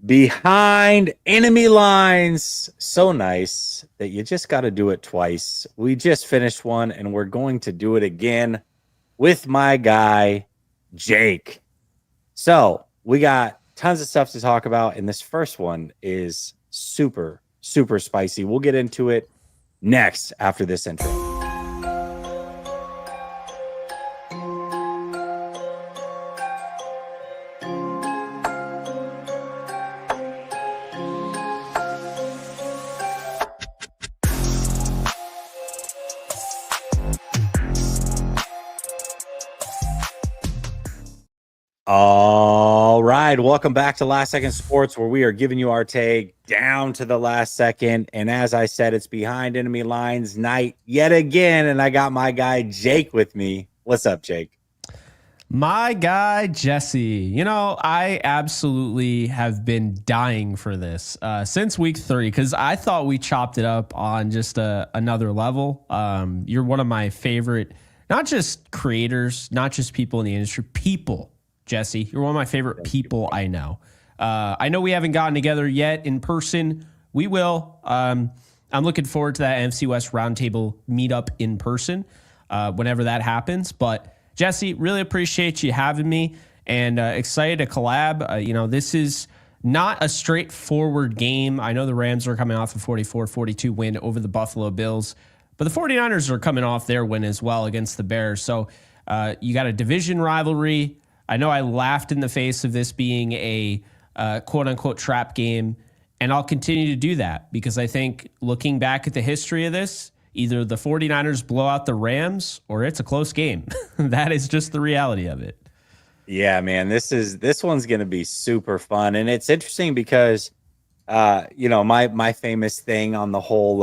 Behind enemy lines. So nice that you just got to do it twice. We just finished one and we're going to do it again with my guy, Jake. So we got tons of stuff to talk about. And this first one is super, super spicy. We'll get into it next after this intro. All right. Welcome back to Last Second Sports, where we are giving you our take down to the last second. And as I said, it's behind enemy lines night yet again. And I got my guy, Jake, with me. What's up, Jake? My guy, Jesse. You know, I absolutely have been dying for this since week 3 because I thought we chopped it up on just another level. You're one of my favorite, not just creators, not just people in the industry, people. Jesse, you're one of my favorite people I know. I know we haven't gotten together yet in person. We will. I'm looking forward to that NFC West Roundtable meetup in person whenever that happens. But Jesse, really appreciate you having me and excited to collab. This is not a straightforward game. I know the Rams are coming off a 44-42 win over the Buffalo Bills, but the 49ers are coming off their win as well against the Bears. So you got a division rivalry. I know I laughed in the face of this being a quote-unquote trap game, and I'll continue to do that because I think looking back at the history of this, either the 49ers blow out the Rams or it's a close game. That is just the reality of it. Yeah, man, this one's going to be super fun. And it's interesting because, my famous thing on the whole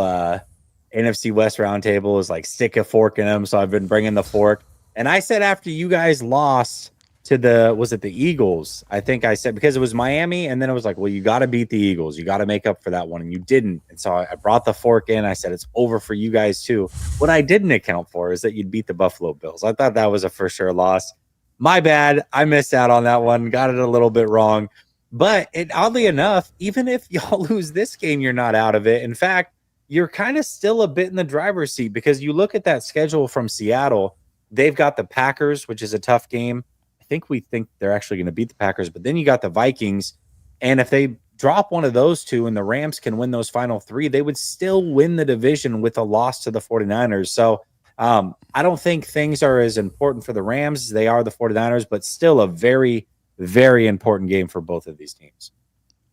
NFC West Roundtable is like stick a fork in them. So I've been bringing the fork. And I said after you guys lost to the Eagles? I think I said because it was Miami, and then it was like, well, you got to beat the Eagles. You got to make up for that one, and you didn't. And so I brought the fork in. I said it's over for you guys too. What I didn't account for is that you'd beat the Buffalo Bills. I thought that was a for sure loss. My bad. I missed out on that one. Got it a little bit wrong. But oddly enough, even if y'all lose this game, you're not out of it. In fact, you're kind of still a bit in the driver's seat because you look at that schedule from Seattle. They've got the Packers, which is a tough game. We think they're actually going to beat the Packers, but then you got the Vikings. And if they drop one of those two and the Rams can win those final 3, they would still win the division with a loss to the 49ers. So I don't think things are as important for the Rams as they are the 49ers, but still a very, very important game for both of these teams.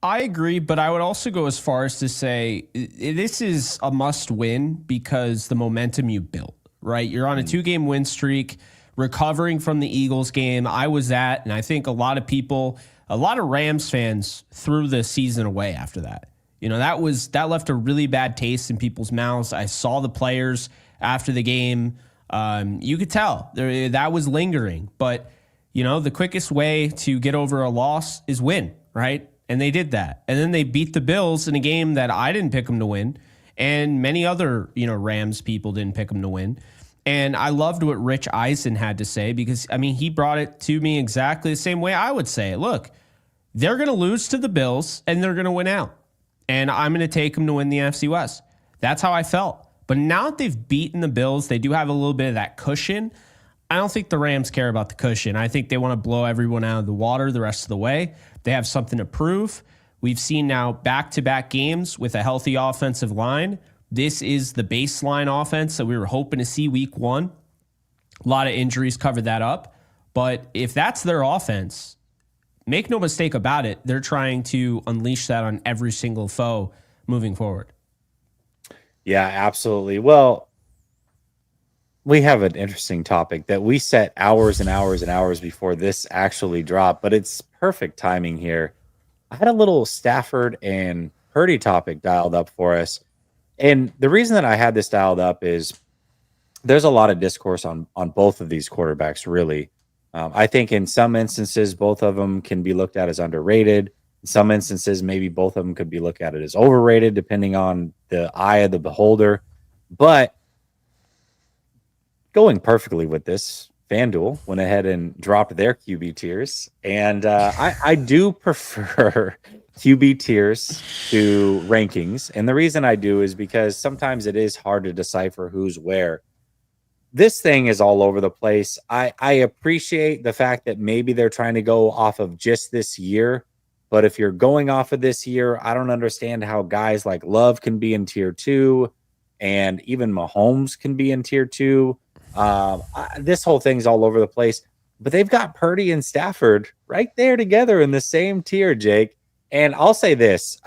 I agree, but I would also go as far as to say this is a must win because the momentum you built, right? You're on a 2-game win streak. Recovering from the Eagles game I was at, and I think a lot of Rams fans threw the season away after that. That left a really bad taste in people's mouths. I saw the players after the game. You could tell that was lingering, but the quickest way to get over a loss is win, right? And they did that. And then they beat the Bills in a game that I didn't pick them to win, and many other, Rams people didn't pick them to win. And I loved what Rich Eisen had to say because, he brought it to me exactly the same way I would say it. Look, they're going to lose to the Bills and they're going to win out. And I'm going to take them to win the NFC West. That's how I felt. But now that they've beaten the Bills, they do have a little bit of that cushion. I don't think the Rams care about the cushion. I think they want to blow everyone out of the water the rest of the way. They have something to prove. We've seen now back-to-back games with a healthy offensive line. This is the baseline offense that we were hoping to see week 1. A lot of injuries covered that up. But if that's their offense, make no mistake about it, they're trying to unleash that on every single foe moving forward. Yeah, absolutely. Well, we have an interesting topic that we set hours and hours and hours before this actually dropped, but it's perfect timing here. I had a little Stafford and Purdy topic dialed up for us. And the reason that I had this dialed up is there's a lot of discourse on both of these quarterbacks, really. I think in some instances, both of them can be looked at as underrated. In some instances, maybe both of them could be looked at as overrated, depending on the eye of the beholder. But going perfectly with this, FanDuel went ahead and dropped their QB tiers. And I do prefer QB tiers to rankings. And the reason I do is because sometimes it is hard to decipher who's where. This thing is all over the place. I appreciate the fact that maybe they're trying to go off of just this year. But if you're going off of this year, I don't understand how guys like Love can be in tier 2 and even Mahomes can be in tier 2. This whole thing's all over the place. But they've got Purdy and Stafford right there together in the same tier, Jake. And I'll say this,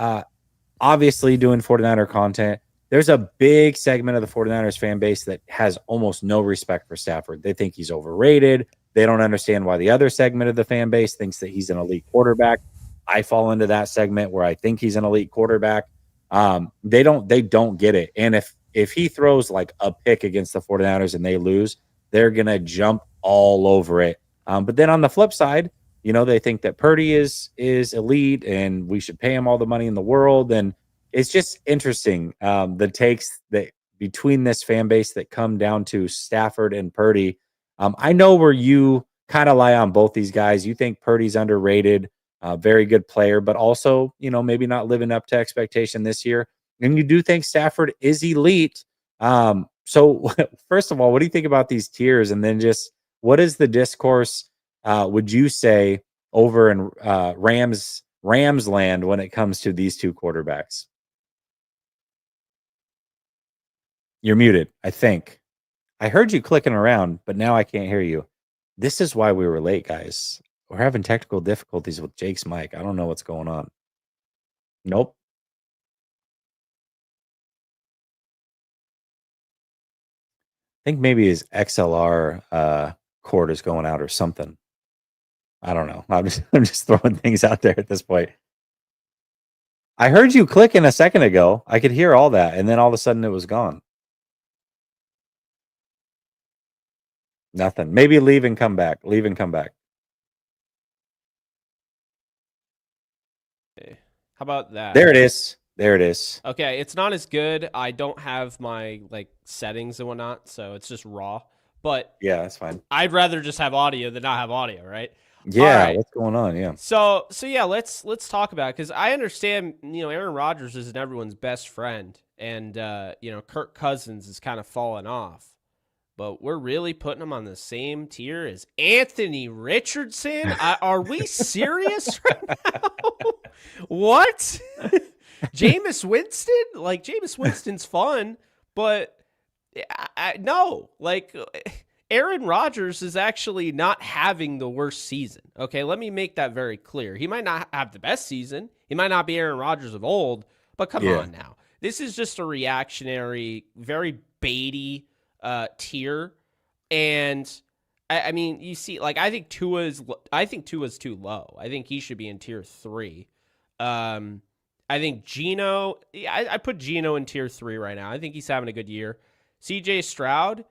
obviously doing 49er content, there's a big segment of the 49ers fan base that has almost no respect for Stafford. They think he's overrated. They don't understand why the other segment of the fan base thinks that he's an elite quarterback. I fall into that segment where I think he's an elite quarterback. They don't get it. And if he throws like a pick against the 49ers and they lose, they're going to jump all over it. But then on the flip side, they think that Purdy is elite and we should pay him all the money in the world. And it's just interesting, the takes that between this fan base that come down to Stafford and Purdy. I know where you kind of lie on both these guys. You think Purdy's underrated, very good player, but also, maybe not living up to expectation this year. And you do think Stafford is elite. So first of all, what do you think about these tiers? And then just what is the discourse, would you say, over in Rams land when it comes to these two quarterbacks? You're muted, I think. I heard you clicking around, but now I can't hear you. This is why we were late, guys. We're having technical difficulties with Jake's mic. I don't know what's going on. Nope. I think maybe his XLR cord is going out or something. I don't know. I'm just throwing things out there at this point. I heard you clicking a second ago. I could hear all that, and then all of a sudden it was gone. Nothing. Maybe leave and come back. Leave and come back. Okay. How about that? There it is. There it is. Okay, it's not as good. I don't have my settings and whatnot, so it's just raw. But yeah, that's fine. I'd rather just have audio than not have audio, right? Yeah, right. What's going on? Yeah. So yeah, let's talk about it, because I understand, Aaron Rodgers isn't everyone's best friend, and Kirk Cousins is kind of falling off. But we're really putting him on the same tier as Anthony Richardson? Are we serious right now? What? Jameis Winston? Jameis Winston's fun, but no. Aaron Rodgers is actually not having the worst season. Okay, let me make that very clear. He might not have the best season. He might not be Aaron Rodgers of old, but come on now. This is just a reactionary, very baity tier, and I mean, you see, I think Tua's too low. I think he should be in tier 3. I think Geno, I put Geno in tier 3 right now. I think he's having a good year. CJ Stroud,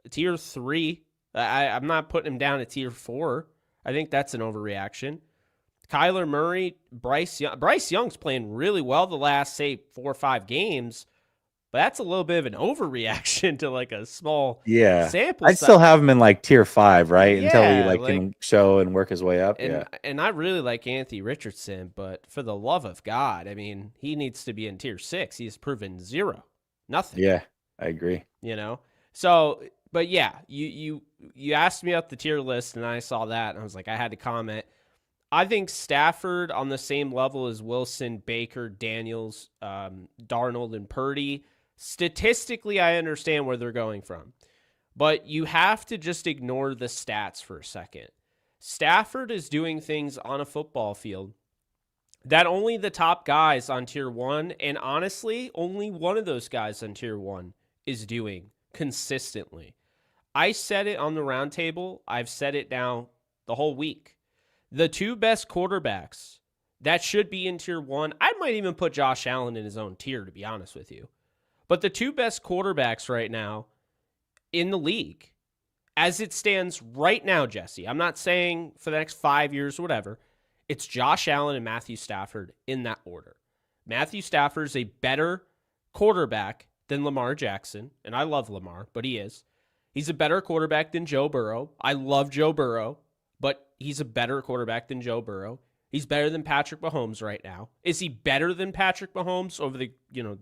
tier 3. I'm not putting him down at tier 4. I think that's an overreaction. Kyler Murray, Bryce Young. Bryce Young's playing really well the last, say, 4 or 5 games. But that's a little bit of an overreaction to a small sample. I'd still have him in tier 5, right? Until he can show and work his way up. And I really like Anthony Richardson, but for the love of God, I mean, he needs to be in tier 6. He's proven 0. Nothing. Yeah, I agree. So, but yeah, you asked me up the tier list, and I saw that, and I was like, I had to comment. I think Stafford on the same level as Wilson, Baker, Daniels, Darnold, and Purdy. Statistically, I understand where they're going from, but you have to just ignore the stats for a second. Stafford is doing things on a football field that only the top guys on tier 1, and honestly, only one of those guys on tier 1 is doing consistently. I said it on the roundtable. I've said it now the whole week. The 2 best quarterbacks that should be in tier 1, I might even put Josh Allen in his own tier, to be honest with you. But the 2 best quarterbacks right now in the league, as it stands right now, Jesse, I'm not saying for the next 5 years or whatever, it's Josh Allen and Matthew Stafford in that order. Matthew Stafford is a better quarterback than Lamar Jackson, and I love Lamar, but he is. He's a better quarterback than Joe Burrow. I love Joe Burrow, but he's a better quarterback than Joe Burrow. He's better than Patrick Mahomes right now. Is he better than Patrick Mahomes over the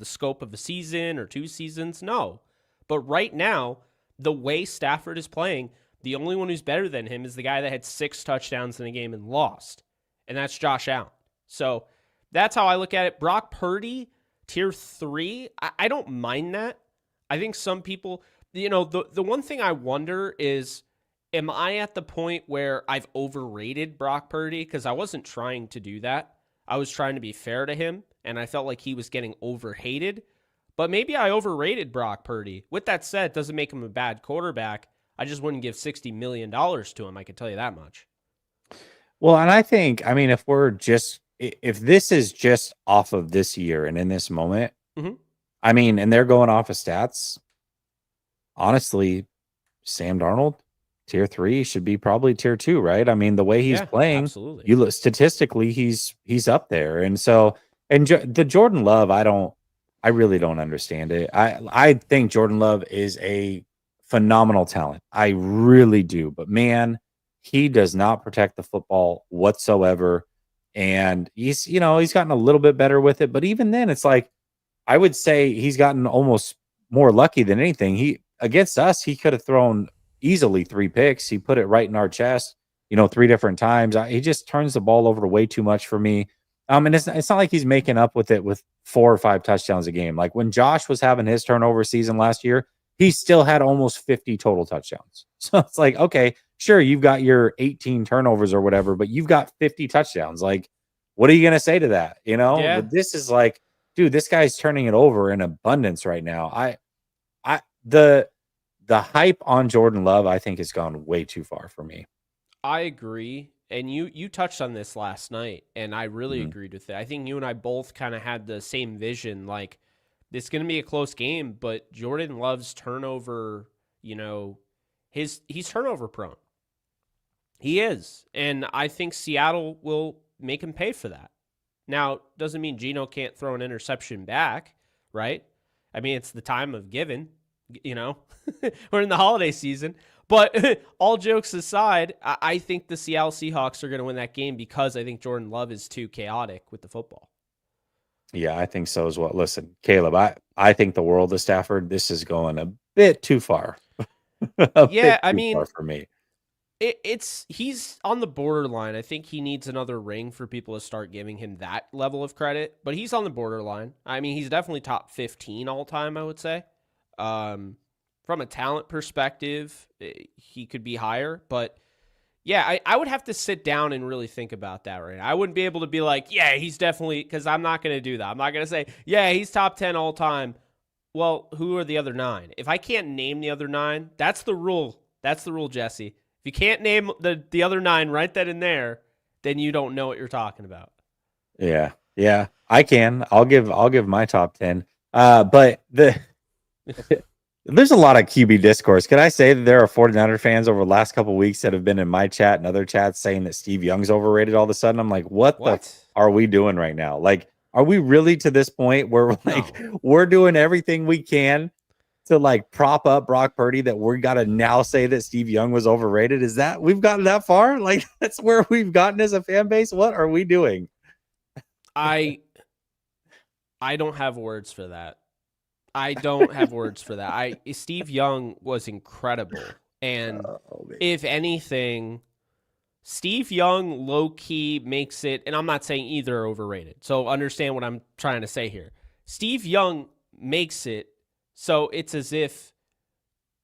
scope of a season or 2 seasons? No. But right now, the way Stafford is playing, the only one who's better than him is the guy that had 6 touchdowns in a game and lost. And that's Josh Allen. So that's how I look at it. Brock Purdy, tier 3, I don't mind that. I think some people, the one thing I wonder is, am I at the point where I've overrated Brock Purdy? Because I wasn't trying to do that. I was trying to be fair to him, and I felt like he was getting overhated. But maybe I overrated Brock Purdy. With that said, it doesn't make him a bad quarterback. I just wouldn't give $60 million to him. I can tell you that much. Well, and I think, I mean, if this is just off of this year and in this moment, I mean, and they're going off of stats, honestly, Sam Darnold, tier 3 should be probably tier 2, right? I mean, the way he's playing, absolutely. you look statistically, he's up there. And so, and the Jordan Love, I really don't understand it. I think Jordan Love is a phenomenal talent. I really do. But man, he does not protect the football whatsoever. And he's gotten a little bit better with it. But even then, it's like, I would say he's gotten almost more lucky than anything. Against us, he could have thrown easily 3 picks. He put it right in our chest, 3 different times. He just turns the ball over way too much for me. And it's not like he's making up with it with 4 or 5 touchdowns a game. Like when Josh was having his turnover season last year, he still had almost 50 total touchdowns. So it's like, okay, sure, you've got your 18 turnovers or whatever, but you've got 50 touchdowns. Like, what are you going to say to that? Yeah. But this is like, dude, this guy's turning it over in abundance right now. The hype on Jordan Love, I think, has gone way too far for me. I agree. And you touched on this last night, and I really agreed with it. I think you and I both kind of had the same vision. Like, it's going to be a close game, but Jordan Love's turnover, he's turnover prone. He is. And I think Seattle will make him pay for that. Now, doesn't mean Geno can't throw an interception back, right? I mean, it's the time of giving, we're in the holiday season. But all jokes aside, I think the Seattle Seahawks are going to win that game because I think Jordan Love is too chaotic with the football. Yeah, I think so as well. Listen, Caleb, I think the world of Stafford, this is going a bit too far. I mean, far for me. He's on the borderline. I think he needs another ring for people to start giving him that level of credit, but he's on the borderline. I mean, he's definitely top 15 all time, I would say. From a talent perspective, he could be higher, but yeah, I would have to sit down and really think about that right now. I wouldn't be able to be like, yeah, he's definitely, because I'm not going to do that. I'm not going to say, yeah, he's top 10 all time. Well, who are the other 9? If I can't name the other 9, that's the rule. That's the rule, Jesse. If you can't name the other 9, write that in there, then you don't know what you're talking about. Yeah, I can. I'll give my top 10. But there's a lot of QB discourse. Can I say that there are 49er fans over the last couple of weeks that have been in my chat and other chats saying that Steve Young's overrated all of a sudden? I'm like, what? The are we doing right now? Like, are we really to this point where we're doing everything we can to like prop up Brock Purdy that we got to now say that Steve Young was overrated? Is that we've gotten that far? Like, that's where we've gotten as a fan base? What are we doing? I don't have words for that. I don't have words for that. Steve Young was incredible. And if anything, Steve Young low-key makes it, and I'm not saying either are overrated. So understand what I'm trying to say here. Steve Young makes it so it's as if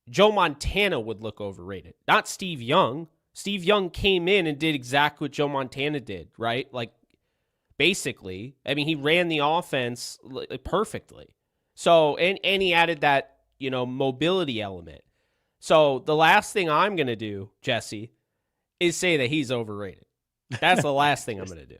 Joe Montana would look overrated. Not Steve Young. Steve Young came in and did exactly what Joe Montana did, right? Like, basically. I mean, he ran the offense perfectly. So, and he added that, mobility element. So the last thing I'm going to do, Jesse, is say that he's overrated. That's the last thing I'm going to do.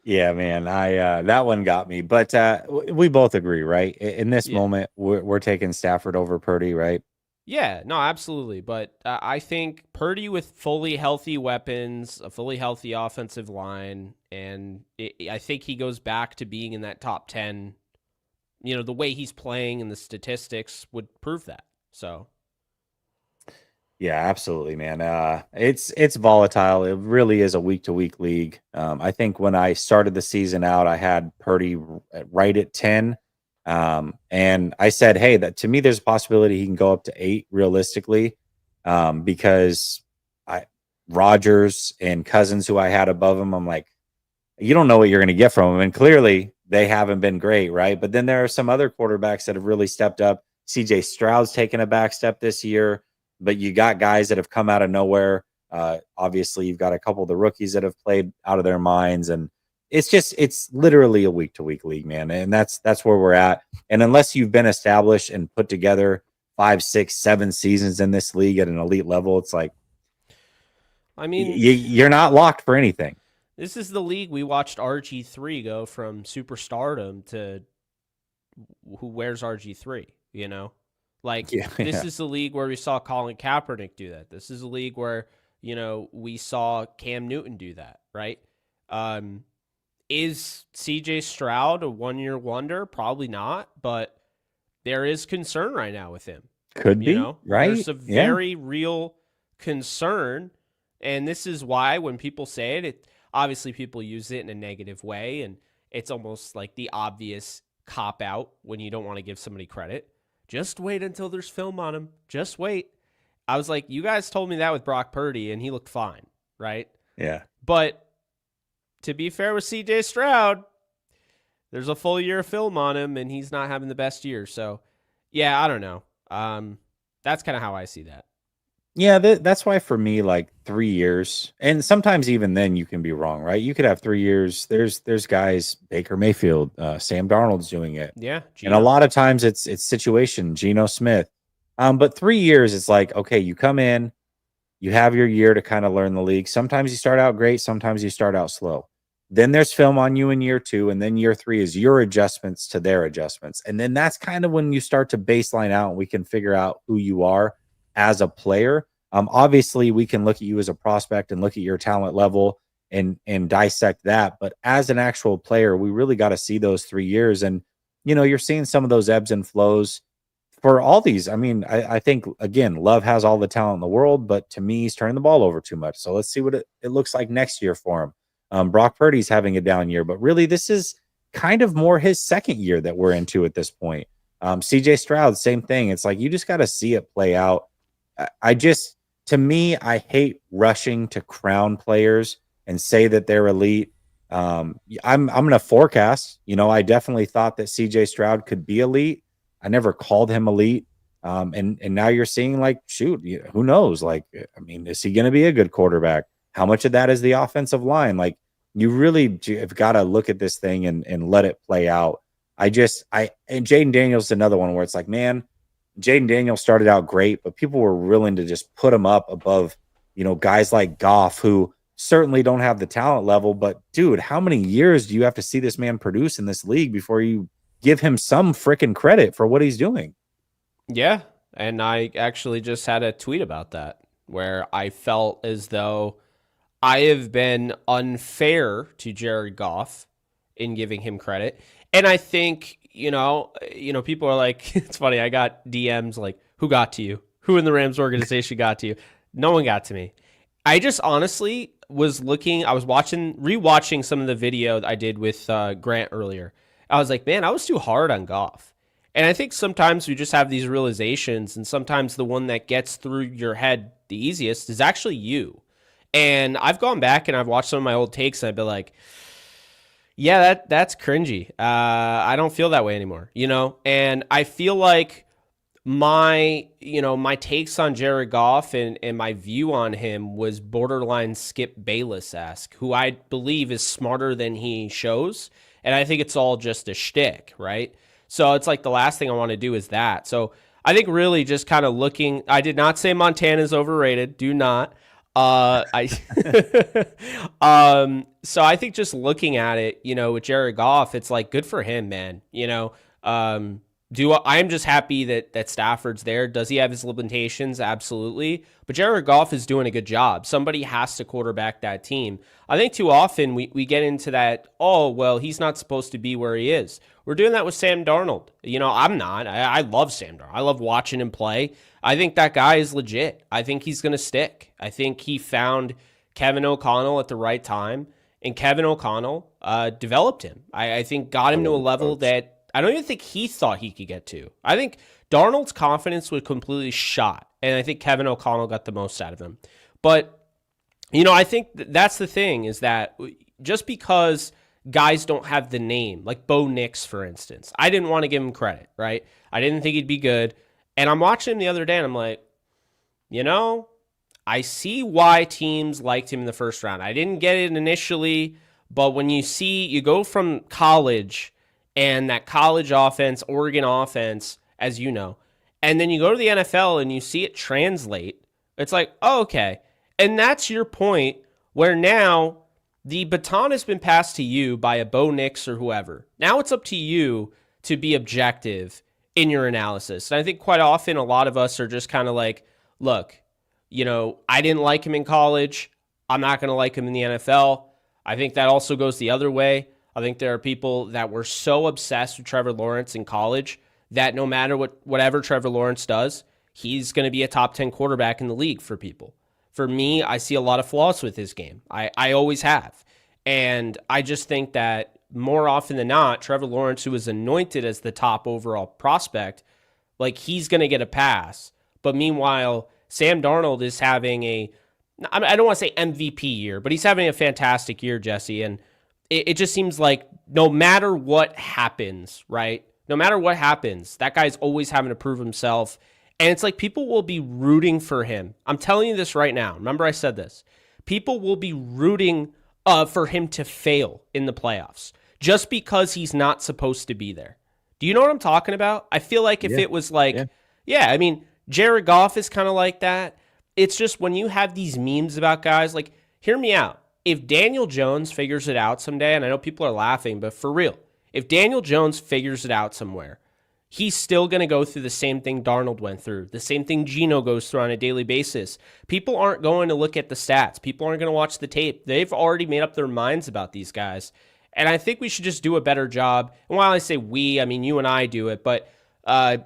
Yeah, man, I that one got me. But we both agree, right? In this moment, we're taking Stafford over Purdy, right? Yeah, no, absolutely. But I think Purdy with fully healthy weapons, a fully healthy offensive line, and I think he goes back to being in that top 10. The way he's playing and the statistics would prove that. So, Yeah, absolutely, man. It's volatile. It really is a week to week league. I think when I started the season out, I had Purdy right at 10. And I said, hey, that to me, there's a possibility he can go up to 8 realistically. Because I Rogers and Cousins, who I had above him, I'm like, you don't know what you're going to get from them. And clearly they haven't been great, right? But then there are some other quarterbacks that have really stepped up. CJ Stroud's taken a back step this year, but you got guys that have come out of nowhere. Obviously, you've got a couple of the rookies that have played out of their minds, and it's literally a week to week league, man. And that's where we're at. And unless you've been established and put together 5, 6, 7 seasons in this league at an elite level, it's like, I mean, you're not locked for anything. this is the league we watched RG3 go from superstardom to who wears RG3, you know? Like, this is the league where we saw Colin Kaepernick do that. This is a league where, you know, we saw Cam Newton do that, right? Is CJ Stroud a one-year wonder? Probably not, but there is concern right now with him. Could be, right? There's a very real concern, and this is why when people say it, obviously people use it in a negative way, and it's almost like the obvious cop-out when you don't want to give somebody credit. Just wait until there's film on him. Just wait. I was like, you guys told me that with Brock Purdy, and he looked fine, right? Yeah. But to be fair with CJ Stroud, there's a full year of film on him, and he's not having the best year. So, yeah, I don't know. That's kind of how I see that. Yeah, that's why for me, like 3 years, and sometimes even then you can be wrong, right? You could have 3 years. There's guys, Baker Mayfield, Sam Darnold's doing it. Yeah, Geno. And a lot of times it's situation, Geno Smith. But 3 years, it's like, okay, you come in, you have your year to kind of learn the league. Sometimes you start out great, sometimes you start out slow. Then there's film on you in year 2, and then year 3 is your adjustments to their adjustments. And then that's kind of when you start to baseline out and we can figure out who you are as a player. Obviously, we can look at you as a prospect and look at your talent level and dissect that. But as an actual player, we really got to see those 3 years. And, you know, you're seeing some of those ebbs and flows for all these. I mean, I think, again, Love has all the talent in the world, but to me, he's turning the ball over too much. So let's see what it looks like next year for him. Brock Purdy's having a down year, but really this is kind of more his second year that we're into at this point. CJ Stroud, same thing. It's like you just got to see it play out. To me, I hate rushing to crown players and say that they're elite. I'm going to forecast. You know, I definitely thought that CJ Stroud could be elite. I never called him elite. And now you're seeing, like, shoot, who knows? Like, I mean, is he going to be a good quarterback? How much of that is the offensive line? Like, you really have got to look at this thing and let it play out. And Jaden Daniels is another one where it's like, man, Jaden Daniels started out great, but people were willing to just put him up above, you know, guys like Goff, who certainly don't have the talent level. But dude, how many years do you have to see this man produce in this league before you give him some freaking credit for what he's doing? Yeah. And I actually just had a tweet about that where I felt as though I have been unfair to Jared Goff in giving him credit. And I think, you know, people are like, it's funny. I got DMs like, who got to you? Who in the Rams organization got to you? No one got to me. I just honestly was rewatching some of the video I did with Grant earlier. I was like, man, I was too hard on Goff. And I think sometimes we just have these realizations, and sometimes the one that gets through your head the easiest is actually you. And I've gone back and I've watched some of my old takes, and I've been like, yeah, that's cringy. I don't feel that way anymore, you know? And I feel like my takes on Jared Goff and my view on him was borderline Skip Bayless-esque, who I believe is smarter than he shows. And I think it's all just a shtick, right? So it's like the last thing I want to do is that. So I think really just kind of looking, I did not say Montana's overrated. Do not. So I think just looking at it, you know, with Jared Goff, it's like good for him, man. You know, I'm just happy that Stafford's there. Does he have his limitations? Absolutely. But Jared Goff is doing a good job. Somebody has to quarterback that team. I think too often we get into that, oh, well, he's not supposed to be where he is. We're doing that with Sam Darnold. I'm not. I love Sam Darnold. I love watching him play. I think that guy is legit. I think he's going to stick. I think he found Kevin O'Connell at the right time, and Kevin O'Connell developed him. I think got him to a level that I don't even think he thought he could get to. I think Darnold's confidence was completely shot, and I think Kevin O'Connell got the most out of him. But, I think that's the thing, is that just because guys don't have the name, like Bo Nix, for instance, I didn't want to give him credit, right? I didn't think he'd be good. And I'm watching him the other day, and I'm like, I see why teams liked him in the first round. I didn't get it initially, but when you go from college and that college offense, Oregon offense, as you know, and then you go to the NFL and you see it translate, it's like, oh, okay. And that's your point, where now the baton has been passed to you by a Bo Nix or whoever. Now it's up to you to be objective in your analysis. And I think quite often a lot of us are just kind of like, look, I didn't like him in college. I'm not going to like him in the NFL. I think that also goes the other way. I think there are people that were so obsessed with Trevor Lawrence in college that no matter whatever Trevor Lawrence does, he's going to be a top 10 quarterback in the league for people. For me, I see a lot of flaws with his game. I always have. And I just think that more often than not, Trevor Lawrence, who was anointed as the top overall prospect, like, he's going to get a pass. But meanwhile, Sam Darnold is having I don't want to say MVP year, but he's having a fantastic year, Jesse. And it just seems like no matter what happens, right? No matter what happens, that guy's always having to prove himself. And it's like people will be rooting for him. I'm telling you this right now. Remember I said this. People will be rooting for him to fail in the playoffs just because he's not supposed to be there. Do you know what I'm talking about? I feel like if it was like, I mean, Jared Goff is kind of like that. It's just when you have these memes about guys, like, hear me out. If Daniel Jones figures it out someday, and I know people are laughing, but for real, if Daniel Jones figures it out somewhere, he's still going to go through the same thing Darnold went through, the same thing Geno goes through on a daily basis. People aren't going to look at the stats. People aren't going to watch the tape. They've already made up their minds about these guys. And I think we should just do a better job. And while I say we, I mean you and I do it, but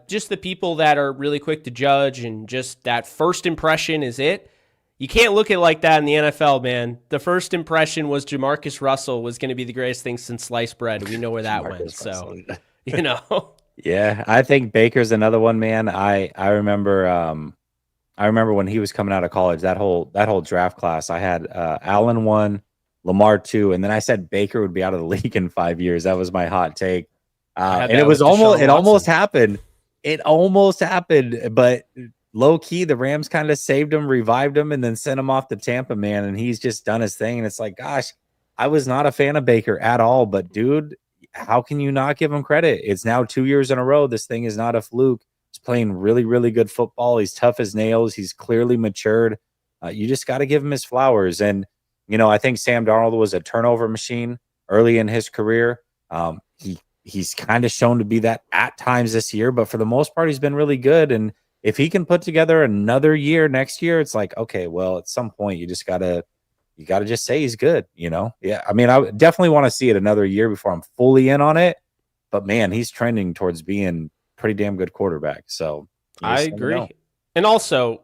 just the people that are really quick to judge and just that first impression is it. You can't look at it like that in the NFL, man. The first impression was Jamarcus Russell was going to be the greatest thing since sliced bread. We know where that went. So, Yeah, I think Baker's another one, man. I remember when he was coming out of college, that whole draft class. I had Allen 1, Lamar 2, and then I said Baker would be out of the league in 5 years. That was my hot take. And it was almost happened. It almost happened, but low key, the Rams kind of saved him, revived him, and then sent him off to Tampa, man. And he's just done his thing. And it's like, gosh, I was not a fan of Baker at all, but dude, how can you not give him credit? It's now 2 years in a row. This thing is not a fluke. He's playing really, really good football. He's tough as nails. He's clearly matured. You just got to give him his flowers. And, I think Sam Darnold was a turnover machine early in his career. He's kind of shown to be that at times this year, but for the most part, he's been really good. And if he can put together another year next year, it's like, okay, well, at some point you gotta just say he's good, Yeah. I mean, I definitely want to see it another year before I'm fully in on it, but man, he's trending towards being pretty damn good quarterback. So I agree. And also,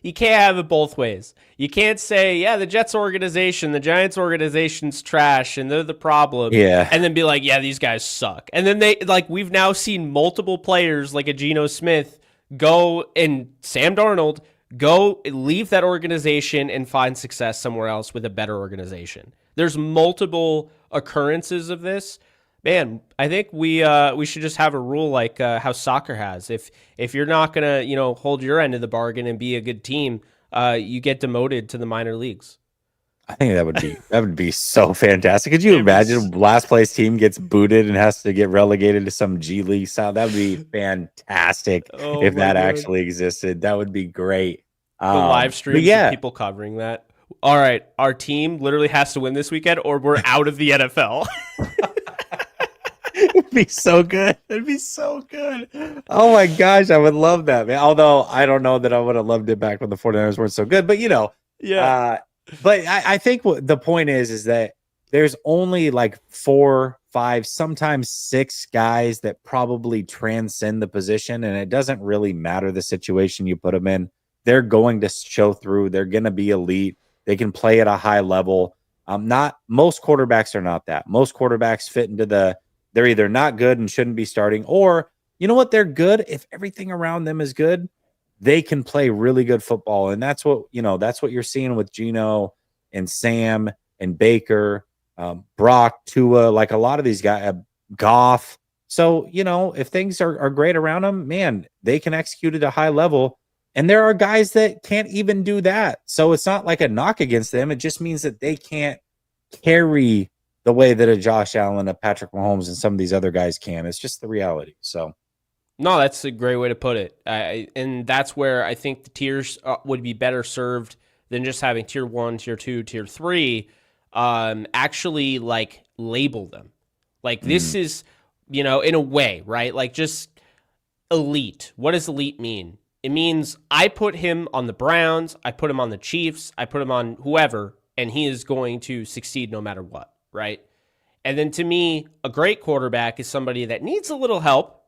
you can't have it both ways. You can't say, the Jets organization, the Giants organization's trash and they're the problem. Yeah. And then be like, these guys suck. And then we've now seen multiple players like a Geno Smith go and Sam Darnold go leave that organization and find success somewhere else with a better organization. There's multiple occurrences of this. Man, I think we should just have a rule like how soccer has. If you're not gonna hold your end of the bargain and be a good team, you get demoted to the minor leagues. I think that would be so fantastic. Could you imagine last place team gets booted and has to get relegated to some G League style? That would be fantastic if that actually existed. That would be great. The live streams of people covering that. All right, our team literally has to win this weekend or we're out of the NFL. It'd be so good. It'd be so good. Oh my gosh, I would love that, man. Although I don't know that I would have loved it back when the 49ers weren't so good. But Yeah. but I think what the point is that there's only like 4, 5, sometimes 6 guys that probably transcend the position, and it doesn't really matter the situation you put them in. They're going to show through. They're going to be elite. They can play at a high level. Not most quarterbacks are not that. Most quarterbacks fit into they're either not good and shouldn't be starting, or you know what? They're good if everything around them is good. They can play really good football, and that's what that's what you're seeing with Gino and Sam and Baker, Brock, Tua, like a lot of these guys, Goff. So if things are great around them, man, they can execute at a high level. And there are guys that can't even do that. So it's not like a knock against them. It just means that they can't carry the way that a Josh Allen, a Patrick Mahomes, and some of these other guys can. It's just the reality. So, no, that's a great way to put it. And that's where I think the tiers would be better served than just having tier 1, tier 2, tier 3. Actually, like, label them. Like, this is, in a way, right? Like, just elite. What does elite mean? It means I put him on the Browns, I put him on the Chiefs, I put him on whoever, and he is going to succeed no matter what, right? And then to me, a great quarterback is somebody that needs a little help,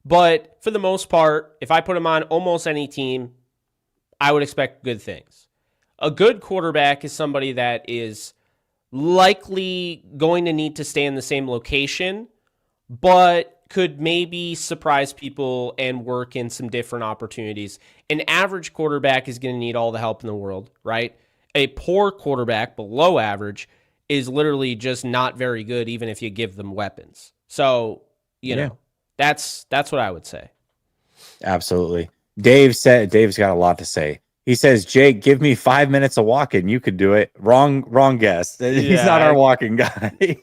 but for the most part, if I put him on almost any team, I would expect good things. A good quarterback is somebody that is likely going to need to stay in the same location, but could maybe surprise people and work in some different opportunities. An average quarterback is going to need all the help in the world, right? A poor quarterback, below average, is literally just not very good, even if you give them weapons. So, that's what I would say. Absolutely. Dave's got a lot to say. He says, Jake, give me 5 minutes of walking. You could do it. Wrong guess. He's not our walking guy.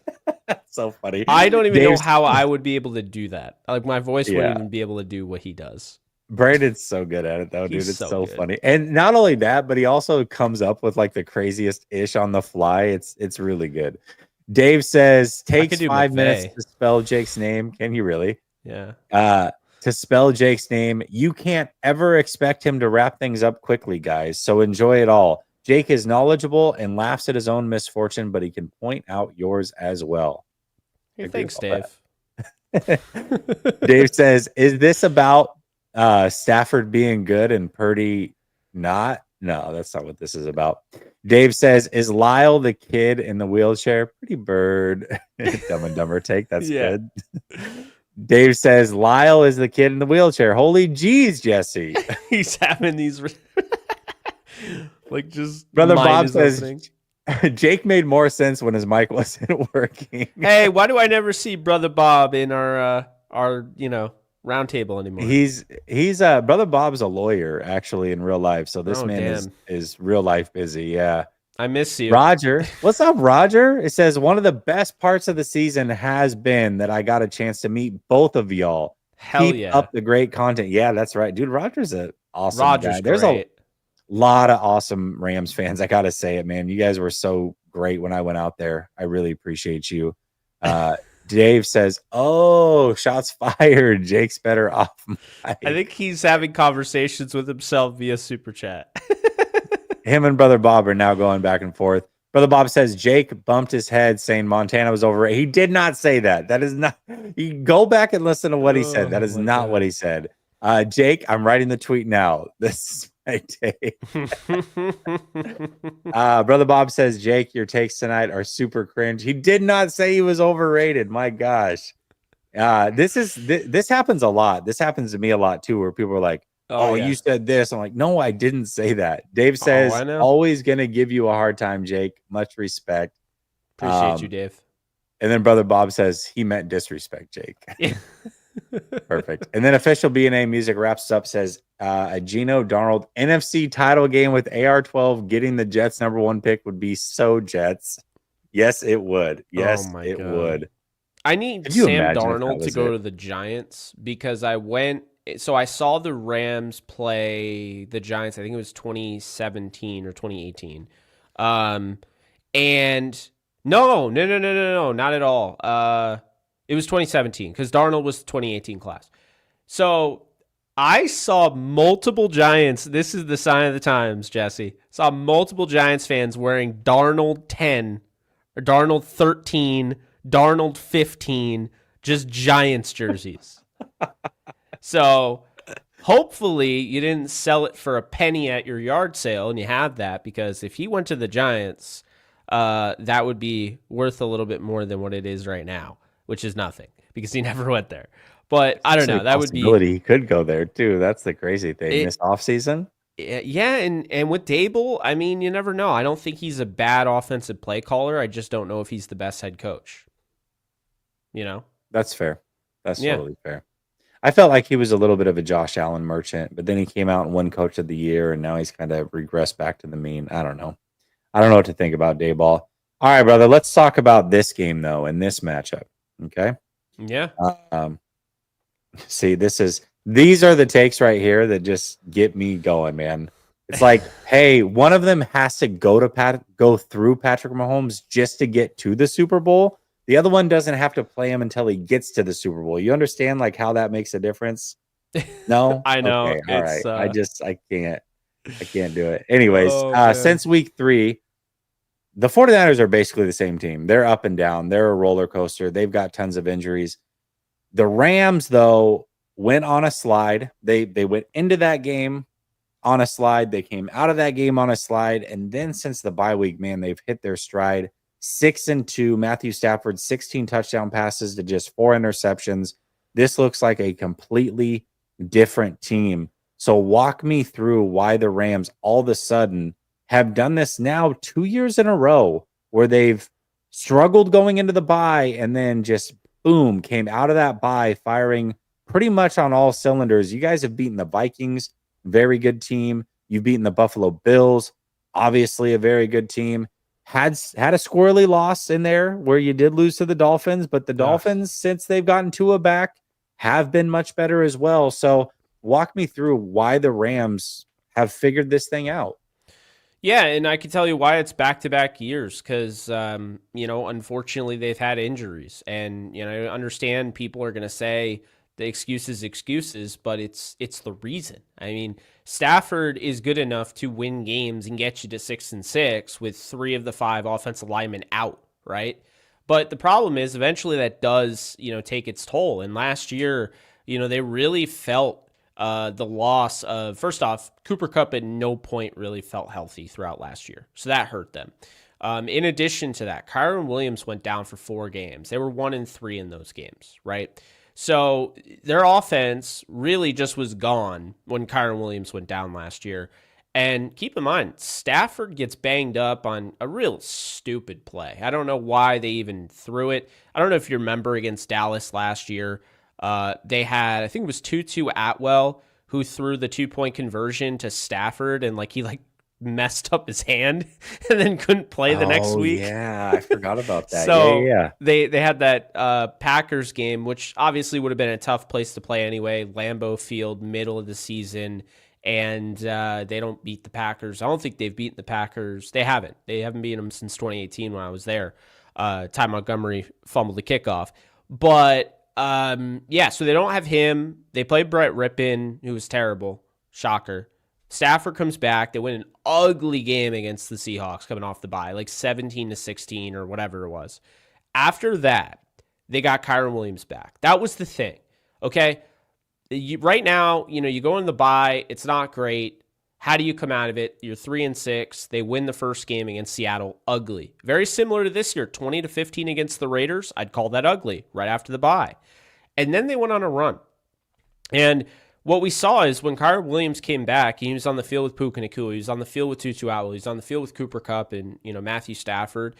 So funny. I don't even know how I would be able to do that. Like, my voice wouldn't even be able to do what he does. Brandon's so good at it, though, dude. It's so good. funny. And not only that, but he also comes up with like the craziest ish on the fly. It's really good. Dave says, takes 5 minutes to spell Jake's name. Can you really? Yeah. To spell Jake's name. You can't ever expect him to wrap things up quickly, guys. So enjoy it all. Jake is knowledgeable and laughs at his own misfortune, but he can point out yours as well. Hey, thanks, Dave. Dave says, is this about Stafford being good and Purdy not? No, that's not what this is about. Dave says, is Lyle the kid in the wheelchair? Pretty bird. Dumb and Dumber take. That's good. Dave says, Lyle is the kid in the wheelchair. Holy jeez, Jesse. He's having these like just Brother Bob says Jake made more sense when his mic wasn't working. Hey, why do I never see Brother Bob in our round table anymore? He's Brother Bob's a lawyer actually in real life. So this is real life busy. Yeah. I miss you. Roger. What's up, Roger? It says one of the best parts of the season has been that I got a chance to meet both of y'all. Keep up the great content. Yeah, that's right. Dude, Roger's an awesome guy. There's a lot of awesome Rams fans. I got to say it, man. You guys were so great when I went out there. I really appreciate you. Dave says, oh, shots fired. Jake's better off. I think he's having conversations with himself via Super Chat. Him and Brother Bob are now going back and forth. Brother Bob says Jake bumped his head saying Montana was overrated. He did not say that. That is not. You go back and listen to what he said. That is not what he said. Jake, I'm writing the tweet now. This is my take. Brother Bob says, Jake, your takes tonight are super cringe. He did not say he was overrated. My gosh. This happens a lot. This happens to me a lot too, where people are like, oh, you said this. I'm like, no, I didn't say that. Dave says, always going to give you a hard time, Jake. Much respect. Appreciate you, Dave. And then Brother Bob says he meant disrespect, Jake. Perfect. And then official B&A Music wraps up, says a Gino Darnold NFC title game with AR-12 getting the Jets #1 pick would be so Jets. Yes, it would. Yes, it would. I need Sam Darnold to go to the Giants because I saw the Rams play the Giants. I think it was 2017 or 2018. And no, not at all. It was 2017 because Darnold was the 2018 class. So I saw multiple Giants. This is the sign of the times, Jesse. Saw multiple Giants fans wearing Darnold 10 or Darnold 13, Darnold 15, just Giants jerseys. So hopefully you didn't sell it for a penny at your yard sale and you have that, because if he went to the Giants, that would be worth a little bit more than what it is right now, which is nothing because he never went there. But I don't know. That would be he could go there too. That's the crazy thing. This offseason. Yeah, and with Dable, I mean, you never know. I don't think he's a bad offensive play caller. I just don't know if he's the best head coach. You know? That's fair. That's totally fair. I felt like he was a little bit of a Josh Allen merchant, but then he came out and won Coach of the Year, and now he's kind of regressed back to the mean. I don't know. I don't know what to think about Dayball. All right, brother. Let's talk about this game though, in this matchup. Okay. Yeah. See, these are the takes right here that just get me going, man. It's like, hey, one of them has to go through Patrick Mahomes just to get to the Super Bowl. The other one doesn't have to play him until he gets to the Super Bowl. You understand like how that makes a difference? No, I know. Okay, all right. I can't do it. Anyways, since week 3, the 49ers are basically the same team. They're up and down. They're a roller coaster. They've got tons of injuries. The Rams, though, went on a slide. They went into that game on a slide. They came out of that game on a slide. And then since the bye week, man, they've hit their stride. 6-2. Matthew Stafford, 16 touchdown passes to just 4 interceptions. This looks like a completely different team. So walk me through why the Rams all of a sudden have done this now 2 years in a row where they've struggled going into the bye and then just boom, came out of that bye firing pretty much on all cylinders. You guys have beaten the Vikings, very good team. You've beaten the Buffalo Bills, obviously a very good team. Had a squirrely loss in there where you did lose to the Dolphins, but the Dolphins, since they've gotten Tua back, have been much better as well. So walk me through why the Rams have figured this thing out. Yeah, and I can tell you why it's back-to-back years because, unfortunately they've had injuries. And, I understand people are going to say the excuses, but it's the reason. I mean, Stafford is good enough to win games and get you to 6-6 with 3 of the 5 offensive linemen out, right? But the problem is eventually that does, take its toll. And last year, they really felt the loss of, first off, Cooper Kupp at no point really felt healthy throughout last year. So that hurt them. In addition to that, Kyren Williams went down for 4 games. They were 1-3 in those games, right? So their offense really just was gone when Kyren Williams went down last year. And keep in mind, Stafford gets banged up on a real stupid play. I don't know why they even threw it. I don't know if you remember against Dallas last year. They had, I think it was Tutu Atwell who threw the 2-point conversion to Stafford and he messed up his hand and then couldn't play the next week. Yeah, I forgot about that. So yeah. They had that Packers game, which obviously would have been a tough place to play anyway. Lambeau Field, middle of the season, and they don't beat the Packers. I don't think they've beaten the Packers. They haven't. They haven't beaten them since 2018 when I was there. Ty Montgomery fumbled the kickoff. But so they don't have him. They played Brett Rippon, who was terrible. Shocker. Stafford comes back. They win an ugly game against the Seahawks coming off the bye, 17-16 or whatever it was. After that, they got Kyren Williams back. That was the thing. Okay. Right now, you go in the bye. It's not great. How do you come out of it? You're 3-6. They win the first game against Seattle. Ugly. Very similar to this year, 20-15 against the Raiders. I'd call that ugly right after the bye. And then they went on a run. And what we saw is when Kyren Williams came back, he was on the field with Puka Nacua, he was on the field with Tutu Atwell, he was on the field with Cooper Kupp and Matthew Stafford.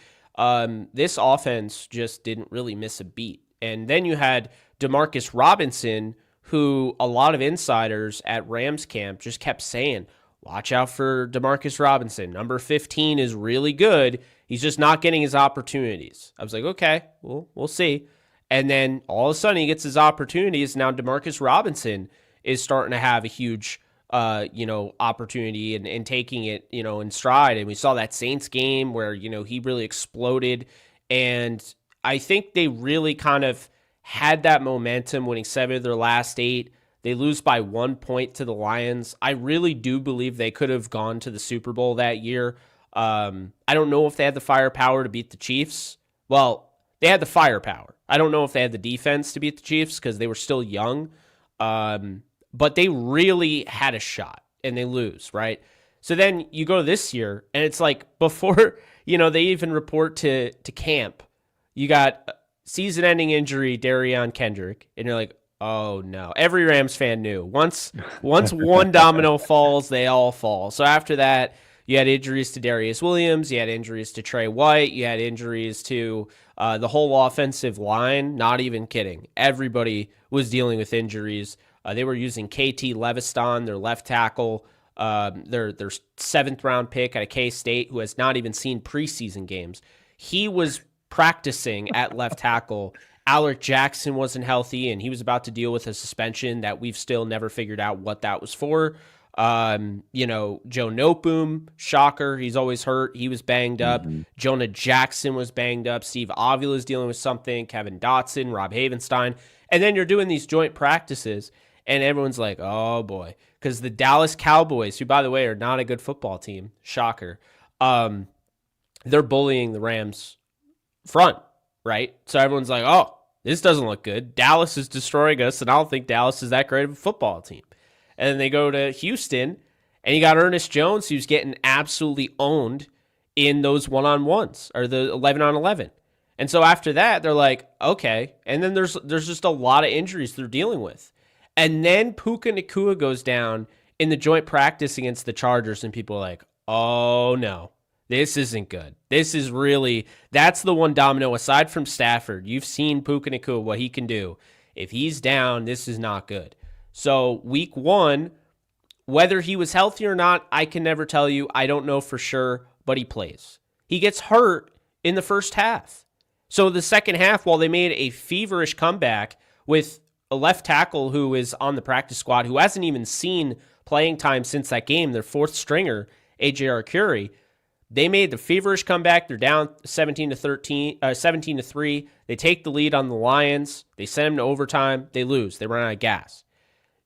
This offense just didn't really miss a beat. And then you had Demarcus Robinson, who a lot of insiders at Rams camp just kept saying, watch out for Demarcus Robinson. Number 15 is really good. He's just not getting his opportunities. I was like, okay, well, we'll see. And then all of a sudden he gets his opportunities. Now Demarcus Robinson is starting to have a huge, opportunity and taking it, in stride. And we saw that Saints game where, he really exploded. And I think they really kind of had that momentum, winning 7 of their last 8. They lose by 1 point to the Lions. I really do believe they could have gone to the Super Bowl that year. I don't know if they had the firepower to beat the Chiefs. Well, they had the firepower. I don't know if they had the defense to beat the Chiefs because they were still young. But they really had a shot, and they lose, right? So then you go to this year, and it's like before, they even report to camp, you got season-ending injury, Darion Kendrick, and you're like, oh no. Every Rams fan knew. Once one domino falls, they all fall. So after that, you had injuries to Darius Williams, you had injuries to Trey White, you had injuries to the whole offensive line. Not even kidding. Everybody was dealing with injuries. They were using KT Leviston, their left tackle, their 7th round pick out of K-State, who has not even seen preseason games. He was practicing at left tackle. Alec Jackson wasn't healthy, and he was about to deal with a suspension that we've still never figured out what that was for. Joe Noteboom, shocker, he's always hurt. He was banged up. Jonah Jackson was banged up. Steve Avila is dealing with something. Kevin Dotson, Rob Havenstein. And then you're doing these joint practices, and everyone's like, oh boy, because the Dallas Cowboys, who by the way are not a good football team, shocker, they're bullying the Rams front, right? So everyone's like, oh, this doesn't look good. Dallas is destroying us, and I don't think Dallas is that great of a football team. And then they go to Houston, and you got Ernest Jones, who's getting absolutely owned in those one-on-ones, or the 11-on-11. And so after that, they're like, okay. And then there's just a lot of injuries they're dealing with. And then Puka Nacua goes down in the joint practice against the Chargers, and people are like, oh no. This isn't good. This is really, that's the one domino. Aside from Stafford, you've seen Puka Nacua, what he can do. If he's down, this is not good. So week 1, whether he was healthy or not, I can never tell you. I don't know for sure, but he plays. He gets hurt in the first half. So the second half, while they made a feverish comeback with a left tackle who is on the practice squad, who hasn't even seen playing time since that game, their 4th stringer, AJ Arcuri, they made the feverish comeback. They're down 17-3. They take the lead on the Lions. They send them to overtime. They lose. They run out of gas.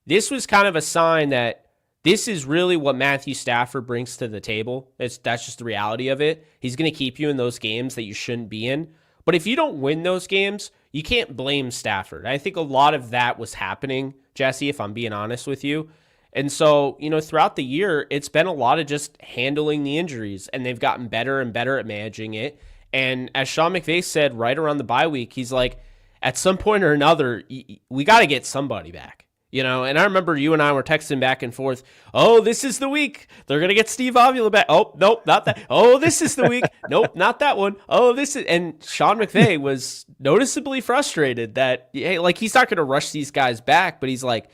This was kind of a sign that this is really what Matthew Stafford brings to the table. That's just the reality of it. He's going to keep you in those games that you shouldn't be in. But if you don't win those games, you can't blame Stafford. I think a lot of that was happening, Jesse, if I'm being honest with you. And so, throughout the year, it's been a lot of just handling the injuries, and they've gotten better and better at managing it. And as Sean McVay said right around the bye week, he's like, at some point or another, we got to get somebody back. And I remember you and I were texting back and forth, oh, this is the week. They're going to get Steve Avila back. Oh, nope, not that. Oh, this is the week. Nope, not that one. Oh, this is. And Sean McVay was noticeably frustrated that, hey, like, he's not going to rush these guys back, but he's like,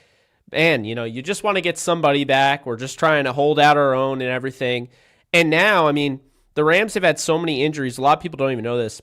man, you just want to get somebody back. We're just trying to hold out our own and everything. And now, the Rams have had so many injuries. A lot of people don't even know this.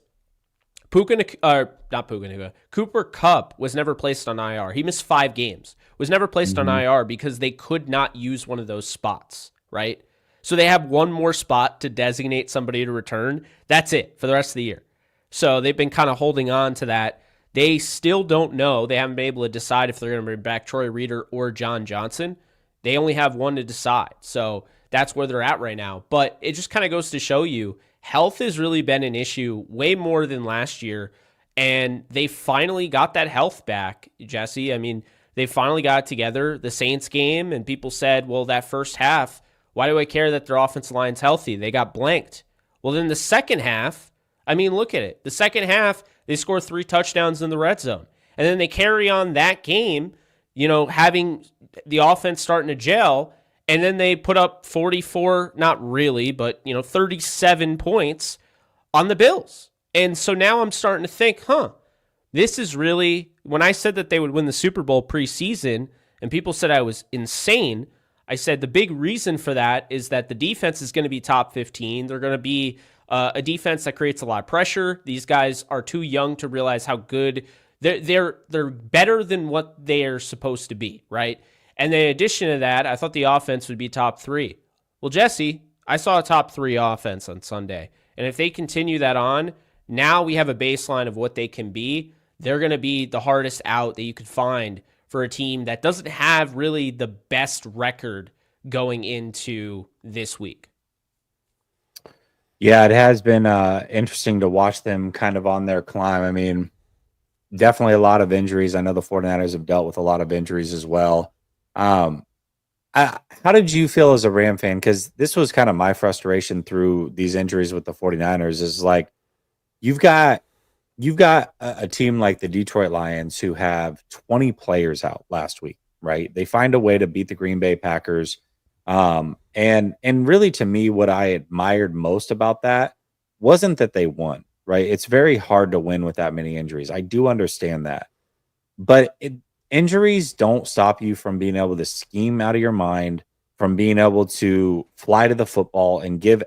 Cooper Kupp was never placed on IR. He missed 5 games. Was never placed on IR because they could not use one of those spots, right? So they have one more spot to designate somebody to return. That's it for the rest of the year. So they've been kind of holding on to that. They still don't know. They haven't been able to decide if they're going to bring back Troy Reader or John Johnson. They only have one to decide. So that's where they're at right now. But it just kind of goes to show you health has really been an issue way more than last year. And they finally got that health back, Jesse. They finally got it together. The Saints game, and people said, well, that first half, why do I care that their offensive line's healthy? They got blanked. Well, then the second half, look at it. The second half, they score 3 touchdowns in the red zone. And then they carry on that game, having the offense starting to gel, and then they put up 44, not really, but, 37 points on the Bills. And so now I'm starting to think, this is really, when I said that they would win the Super Bowl preseason, and people said I was insane, I said the big reason for that is that the defense is going to be top 15. They're going to be a defense that creates a lot of pressure. These guys are too young to realize how good they're better than what they are supposed to be, right? And then in addition to that, I thought the offense would be top 3. Well, Jesse, I saw a top 3 offense on Sunday. And if they continue that on, now we have a baseline of what they can be. they're going to be the hardest out that you could find for a team that doesn't have really the best record going into this week. Yeah, it has been interesting to watch them kind of on their climb. I mean, definitely a lot of injuries. I know the 49ers have dealt with a lot of injuries as well. How did you feel as a Ram fan? Because this was kind of my frustration through these injuries with the 49ers is like you've got a team like the Detroit Lions who have 20 players out last week, right? They find a way to beat the Green Bay Packers. And really to me, what I admired most about that wasn't that they won, right? It's very hard to win with that many injuries. I do understand that. But injuries don't stop you from being able to scheme out of your mind, from being able to fly to the football and give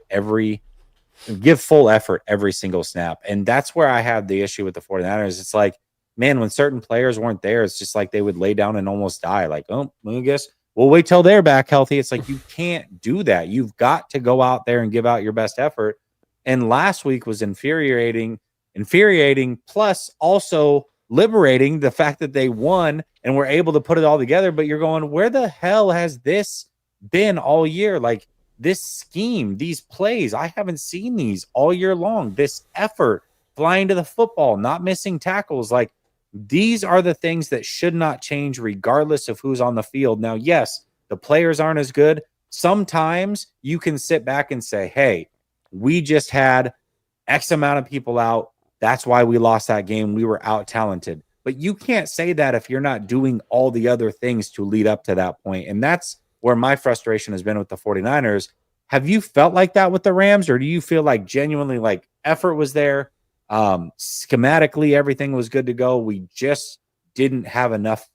full effort every single snap. And that's where I have the issue with the 49ers. It's like, man, when certain players weren't there, it's just like they would lay down and almost die. Like, oh, I guess we'll wait till they're back healthy. It's like, you can't do that. You've got to go out there and give out your best effort. And last week was infuriating, plus also liberating the fact that they won and were able to put it all together. But you're going, where the hell has this been all year? Like this scheme, these plays, I haven't seen these all year long. This effort, flying to the football, not missing tackles. Like these are the things that should not change regardless of who's on the field. Now, yes, the players aren't as good. Sometimes you can sit back and say, hey, we just had X amount of people out. That's why we lost that game. We were out talented. But you can't say that if you're not doing all the other things to lead up to that point. And that's where my frustration has been with the 49ers. Have you felt like that with the Rams, or do you feel like genuinely like effort was there? Schematically, everything was good to go. We just didn't have enough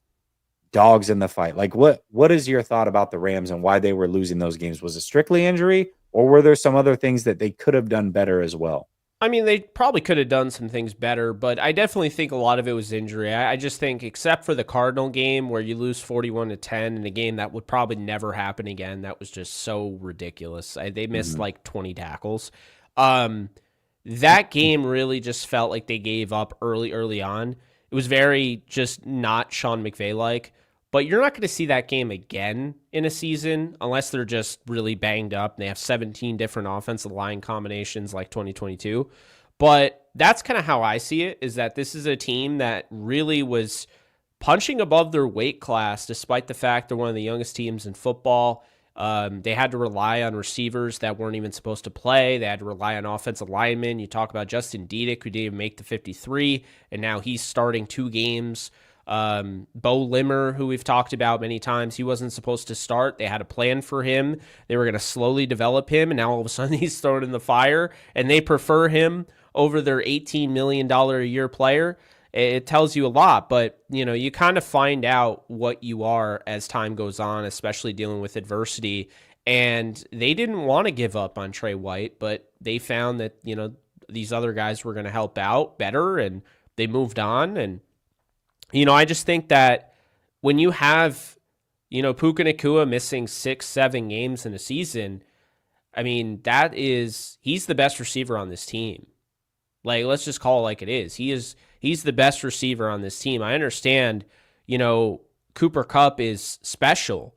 dogs in the fight. Like what is your thought about the Rams and why they were losing those games? Was it strictly injury, or were there some other things that they could have done better as well? I mean, they probably could have done some things better, but I definitely think a lot of it was injury. I just think, except for the Cardinal game where you lose 41-10 in a game that would probably never happen again, that was just so ridiculous. They missed like 20 tackles. That game really just felt like they gave up early on. It was very just not Sean McVay-like. But you're not going to see that game again in a season unless they're just really banged up and they have 17 different offensive line combinations like 2022. But that's kind of how I see it, is that this is a team that really was punching above their weight class despite the fact they're one of the youngest teams in football. They had to rely on receivers that weren't even supposed to play. They had to rely on offensive linemen. You talk about Justin Diedick, who didn't even make the 53, and now he's starting 2 games. Bo Limmer, who we've talked about many times, he wasn't supposed to start. They had a plan for him. They were going to slowly develop him, and now all of a sudden he's thrown in the fire, and they prefer him over their $18 million a year player. It tells you a lot, but you kind of find out what you are as time goes on, especially dealing with adversity. And they didn't want to give up on Trey White, but they found that, these other guys were going to help out better, and they moved on. And I just think that when you have, Puka Nacua missing 6-7 games in a season, I mean, he's the best receiver on this team. Like, let's just call it like it is. He's the best receiver on this team. I understand, Cooper Kupp is special,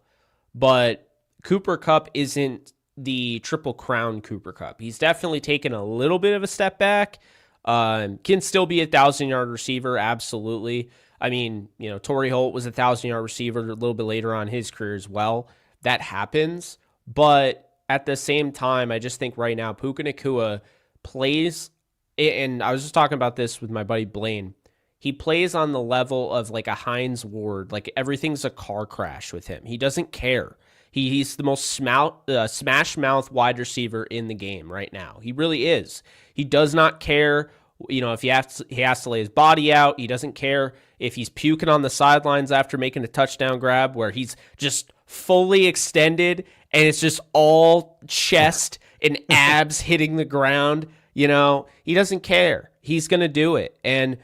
but Cooper Kupp isn't the Triple Crown Cooper Kupp. He's definitely taken a little bit of a step back. Can still be a 1,000-yard receiver, absolutely. I mean, Torrey Holt was a 1,000-yard receiver a little bit later on in his career as well. That happens. But at the same time, I just think right now Puka Nacua plays, and I was just talking about this with my buddy Blaine. He plays on the level of like a Hines Ward. Like everything's a car crash with him. He doesn't care. He's the most smash mouth wide receiver in the game right now. He really is. He does not care. If he has to lay his body out. He doesn't care if he's puking on the sidelines after making a touchdown grab where he's just fully extended and it's just all chest and abs hitting the ground. He doesn't care. He's going to do it. And,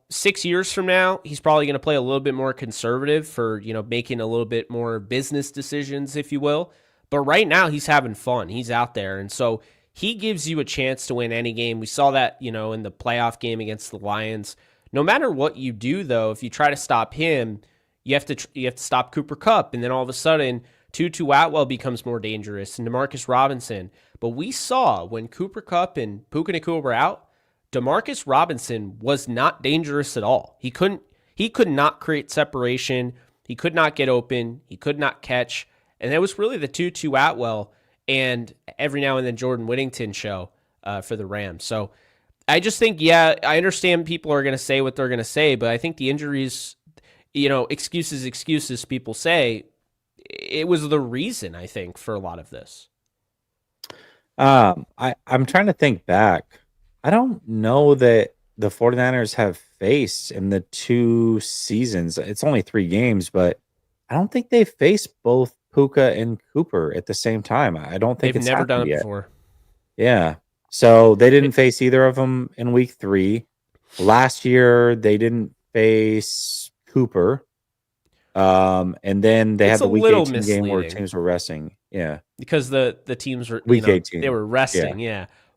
6 years from now, he's probably going to play a little bit more conservative for, making a little bit more business decisions, if you will. But right now, he's having fun. He's out there. And so he gives you a chance to win any game. We saw that, in the playoff game against the Lions. No matter what you do, though, if you try to stop him, you have to stop Cooper Kupp, and then all of a sudden, Tutu Atwell becomes more dangerous, and Demarcus Robinson. But we saw when Cooper Kupp and Puka Nacua were out, Demarcus Robinson was not dangerous at all. He could not create separation. He could not get open. He could not catch. And it was really the Tutu Atwell and every now and then Jordan Whittington show for the Rams. So I just think, I understand people are going to say what they're going to say, but I think the injuries, excuses people say, it was the reason, I think, for a lot of this. I'm trying to think back. I don't know that the 49ers have faced in the 2 seasons. It's only 3 games, but I don't think they faced both Puka and Cooper at the same time. I don't think They've it's never done it yet. before. Yeah. So they didn't face either of them in week 3. Last year, they didn't face Cooper. And then they had the week 18 game where teams were resting. Yeah. Because the teams were week 18. They were resting,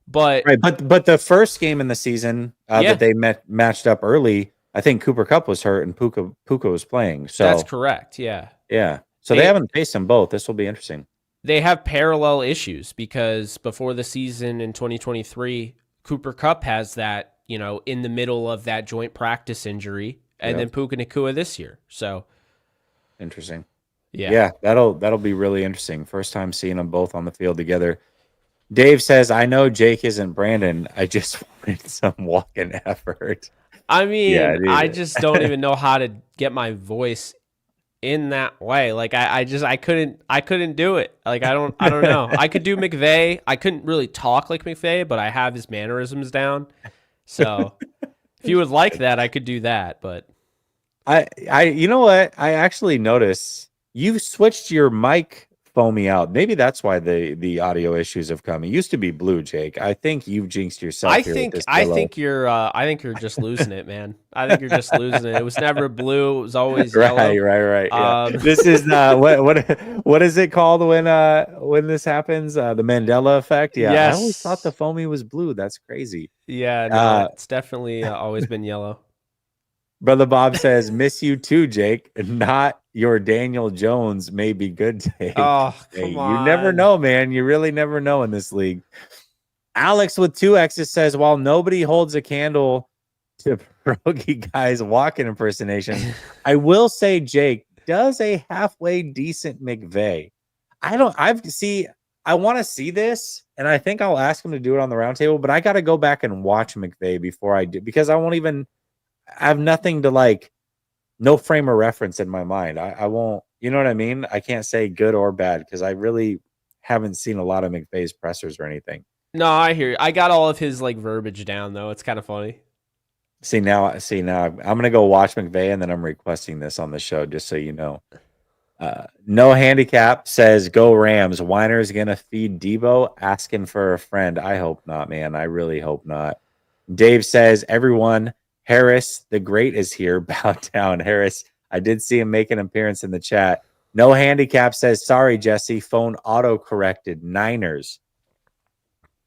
But right, but the first game in the season that they matched up early, I think Cooper Kupp was hurt and Puka was playing. So that's correct. Yeah. So they haven't faced them both. This will be interesting. They have parallel issues because before the season in 2023, Cooper Kupp has that, in the middle of that joint practice injury, and then Puka Nacua this year. So interesting. Yeah, that'll be really interesting. First time seeing them both on the field together. Dave says, I know Jake isn't Brandon. I just wanted some walking effort. I mean, I just don't even know how to get my voice in that way. Like I couldn't do it. Like I don't know. I could do McVay. I couldn't really talk like McVay, but I have his mannerisms down. So if you would like that, I could do that. But I you know what? I actually noticed you've switched your mic foamy out. Maybe that's why the audio issues have come. It used to be blue, Jake. I think you've jinxed yourself. I think you're just losing it, man. I think you're just losing it. It was never blue. It was always yellow. Right. Yeah. This is what is it called when this happens? The Mandela effect. Yeah. Yes. I always thought the foamy was blue. That's crazy. Yeah, no, it's definitely always been yellow. Brother Bob says, miss you too, Jake. Not your Daniel Jones may be good, Jake. Oh, come on. You never know, man. You really never know in this league. Alex with 2 X's says, while nobody holds a candle to Pierogi guy's walking impersonation, I will say Jake does a halfway decent McVay. I want to see this, and I think I'll ask him to do it on the roundtable, but I got to go back and watch McVay before I do, because I have nothing to no frame of reference in my mind. I won't, you know what I mean? I can't say good or bad because I really haven't seen a lot of McVay's pressers or anything. No, I hear you. I got all of his verbiage down though. It's kind of funny. See now I'm going to go watch McVay and then I'm requesting this on the show just so you know. No Handicap says go Rams. Weiner's going to feed Debo asking for a friend. I hope not, man. I really hope not. Dave says everyone Harris the Great is here. Bow down, Harris. I did see him make an appearance in the chat. No Handicap says, sorry, Jesse. Phone auto-corrected. Niners.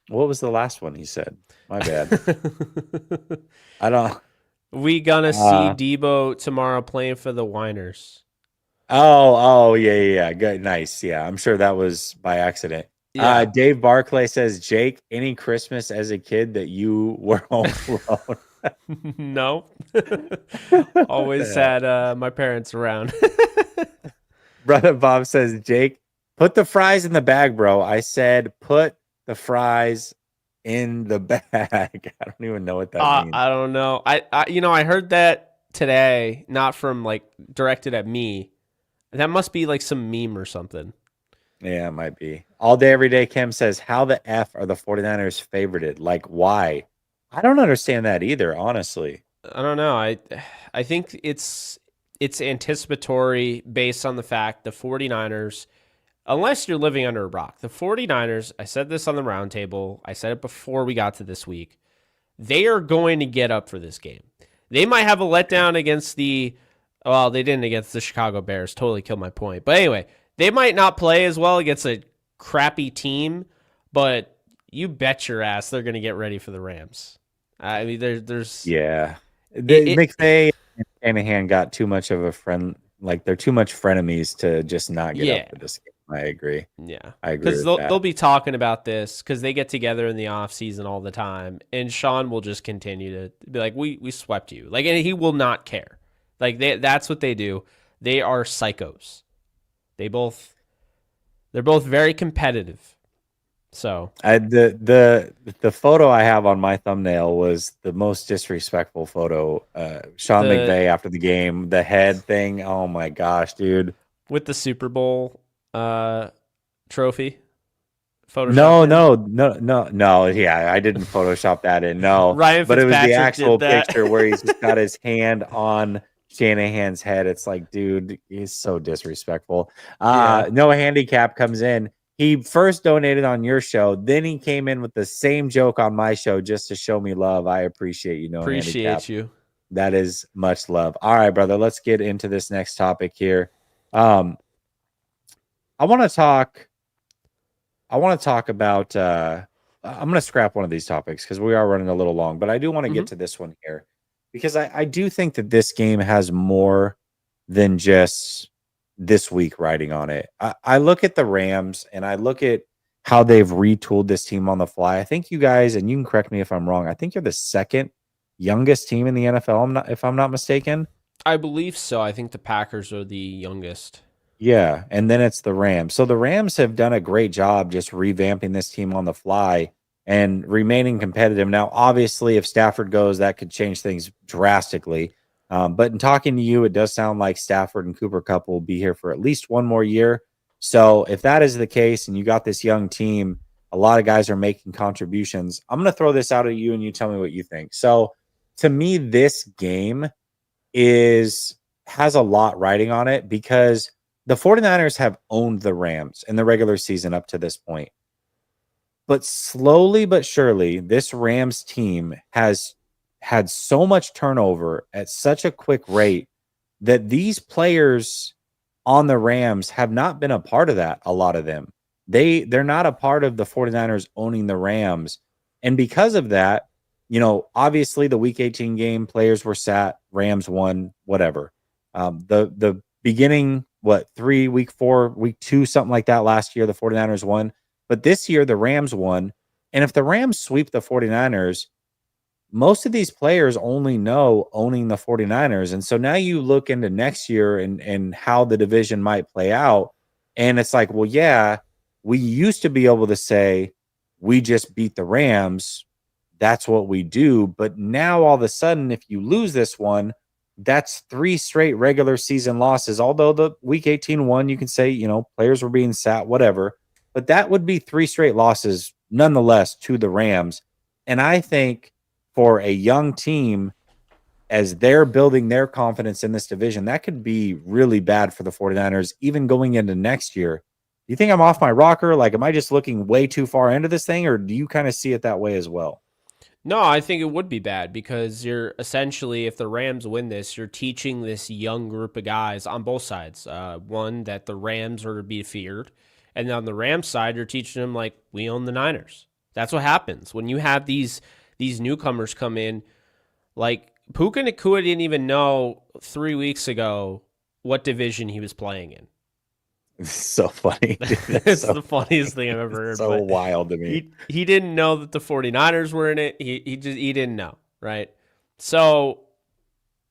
What was the last one he said? My bad. I don't. We gonna see Debo tomorrow playing for the Winers. Oh, yeah. Good, nice. Yeah, I'm sure that was by accident. Yeah. Dave Barclay says, Jake, any Christmas as a kid that you were home alone? No. Always had my parents around. Brother Bob says, Jake, put the fries in the bag, bro. I said put the fries in the bag. I don't even know what that means. I don't know. I heard that today, not from directed at me. That must be some meme or something. Yeah, it might be. All day, every day, Kim says, how the F are the 49ers favorited? Why? I don't understand that either, honestly. I don't know. I think it's anticipatory based on the fact the 49ers, unless you're living under a rock, the 49ers, I said this on the roundtable, I said it before we got to this week, they are going to get up for this game. They might have a letdown against they didn't against the Chicago Bears, totally killed my point. But anyway, they might not play as well against a crappy team, but you bet your ass they're going to get ready for the Rams. I mean, there's McVay and Shanahan got too much of a friend. Like they're too much frenemies to just not get up for this game. I agree. Yeah. I agree Because with that. they'll be talking about this because they get together in the off season all the time, and Sean will just continue to be like, "We swept you," like, and he will not care. Like that's what they do. They are psychos. They're both very competitive. So the photo I have on my thumbnail was the most disrespectful photo. Sean McVay after the game, the head thing. Oh my gosh, dude! With the Super Bowl trophy. No. Yeah, I didn't Photoshop that in. No, Ryan but it was the Fitzpatrick actual did that. picture where he's just got his hand on Shanahan's head. It's like, dude, he's so disrespectful. No handicap comes in. He first donated on your show, then he came in with the same joke on my show just to show me love. I appreciate you. Appreciate you. That is much love. All right, brother. Let's get into this next topic here. I want to talk about. I'm going to scrap one of these topics because we are running a little long, but I do want to get to this one here because I do think that this game has more than just this week riding on it. I look at the Rams and I look at how they've retooled this team on the fly. I think you guys, and you can correct me if I'm wrong, I think you're the second youngest team in the NFL, if I'm not mistaken. I believe so. I think the Packers are the youngest. Yeah, and then it's the Rams. So the Rams have done a great job just revamping this team on the fly and remaining competitive. Now, obviously, if Stafford goes, that could change things drastically. But in talking to you, it does sound like Stafford and Cooper Kupp will be here for at least one more year. So if that is the case and you got this young team, a lot of guys are making contributions. I'm going to throw this out at you and you tell me what you think. So to me, this game has a lot riding on it because the 49ers have owned the Rams in the regular season up to this point. But slowly but surely, this Rams team has had so much turnover at such a quick rate that these players on the Rams have not been a part of that, a lot of them. They're not a part of the 49ers owning the Rams. And because of that, obviously the week 18 game, players were sat, Rams won, whatever. The beginning, week 4, week 2, something like that last year, the 49ers won. But this year, the Rams won. And if the Rams sweep the 49ers, most of these players only know owning the 49ers. And so now you look into next year and how the division might play out. And it's like, well, yeah, we used to be able to say, we just beat the Rams. That's what we do. But now all of a sudden, if you lose this one, that's 3 straight regular season losses. Although the week 18 one, you can say, players were being sat, whatever. But that would be 3 straight losses nonetheless to the Rams. And I think for a young team, as they're building their confidence in this division, that could be really bad for the 49ers, even going into next year. Do you think I'm off my rocker? Like, am I just looking way too far into this thing, or do you kind of see it that way as well? No, I think it would be bad because you're essentially, if the Rams win this, you're teaching this young group of guys on both sides. One, that the Rams are to be feared. And on the Rams side, you're teaching them, like, we own the Niners. That's what happens when you have these newcomers come in. Like, Puka Nacua didn't even know 3 weeks ago what division he was playing in. It's so funny. It's the funniest thing I've ever heard. So wild to me. He didn't know that the 49ers were in it. He didn't know, right? So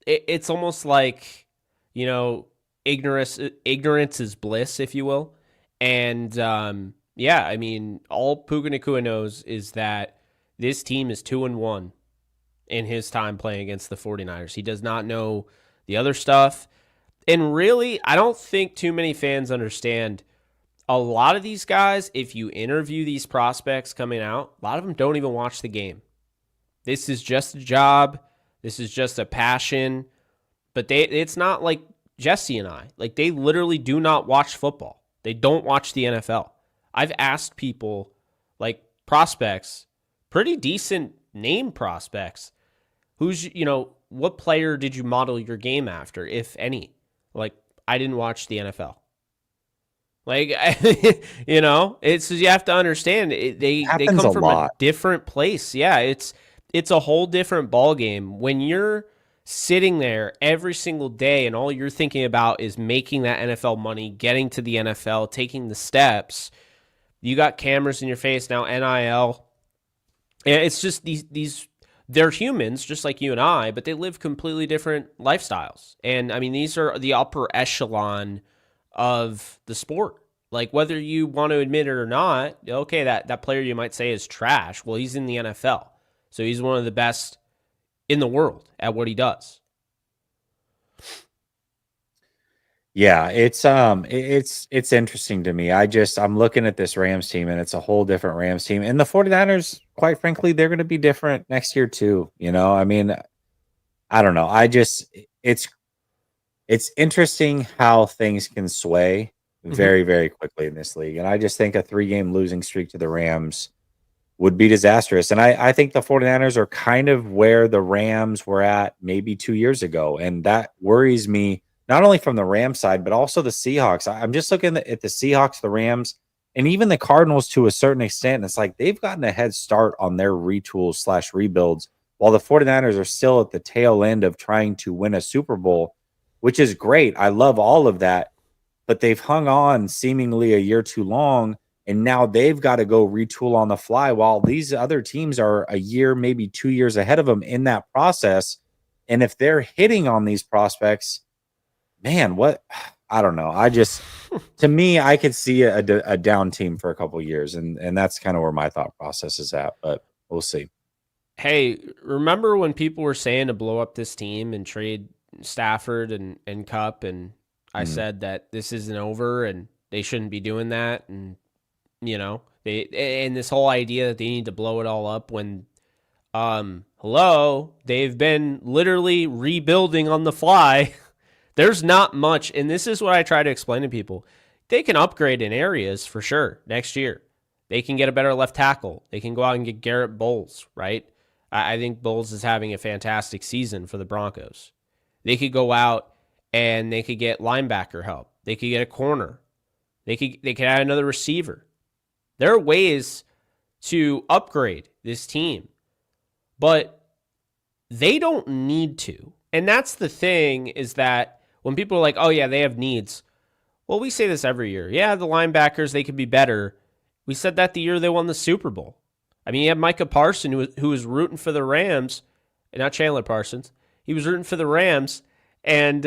it's almost like, ignorance is bliss, if you will. And I mean, all Puka Nacua knows is that this team is 2-1 in his time playing against the 49ers. He does not know the other stuff. And really, I don't think too many fans understand a lot of these guys. If you interview these prospects coming out, a lot of them don't even watch the game. This is just a job. This is just a passion. But it's not like Jesse and I. Like, they literally do not watch football. They don't watch the NFL. I've asked people, like prospects, pretty decent name prospects, what player did you model your game after, if any? Like, I didn't watch the NFL. Like, it's you have to understand they come from a different place. Yeah, it's a whole different ball game when you're sitting there every single day and all you're thinking about is making that NFL money, getting to the NFL, taking the steps. You got cameras in your face now, NIL. It's just these they're humans just like you and I, but they live completely different lifestyles. And I mean, these are the upper echelon of the sport. Like whether you want to admit it or not, okay, that player you might say is trash. Well, he's in the NFL. So he's one of the best in the world at what he does. Yeah, it's interesting to me. I'm looking at this Rams team and it's a whole different Rams team. And the 49ers, quite frankly, they're going to be different next year too, you know? I mean, I don't know. It's interesting how things can sway very, very quickly in this league. And I just think a 3-game losing streak to the Rams would be disastrous. And I think the 49ers are kind of where the Rams were at maybe 2 years ago. And that worries me, not only from the Rams side, but also the Seahawks. I'm just looking at the Seahawks, the Rams, and even the Cardinals to a certain extent. And it's like they've gotten a head start on their retools / rebuilds, while the 49ers are still at the tail end of trying to win a Super Bowl, which is great. I love all of that. But they've hung on seemingly a year too long. And now they've got to go retool on the fly while these other teams are a year, maybe 2 years ahead of them in that process. And if they're hitting on these prospects, man, what? I don't know. To me, I could see a down team for a couple of years. And that's kind of where my thought process is at. But we'll see. Hey, remember when people were saying to blow up this team and trade Stafford and Cup? And I said that this isn't over and they shouldn't be doing that. And and this whole idea that they need to blow it all up when, they've been literally rebuilding on the fly. There's not much. And this is what I try to explain to people. They can upgrade in areas for sure next year. They can get a better left tackle. They can go out and get Garrett Bowles, right? I think Bowles is having a fantastic season for the Broncos. They could go out and they could get linebacker help. They could get a corner. They could add another receiver. There are ways to upgrade this team, but they don't need to. And that's the thing, is that when people are like, oh yeah, they have needs. Well, we say this every year. Yeah, the linebackers, they could be better. We said that the year they won the Super Bowl. I mean, you have Micah Parsons, who was rooting for the Rams, and not Chandler Parsons. He was rooting for the Rams, and,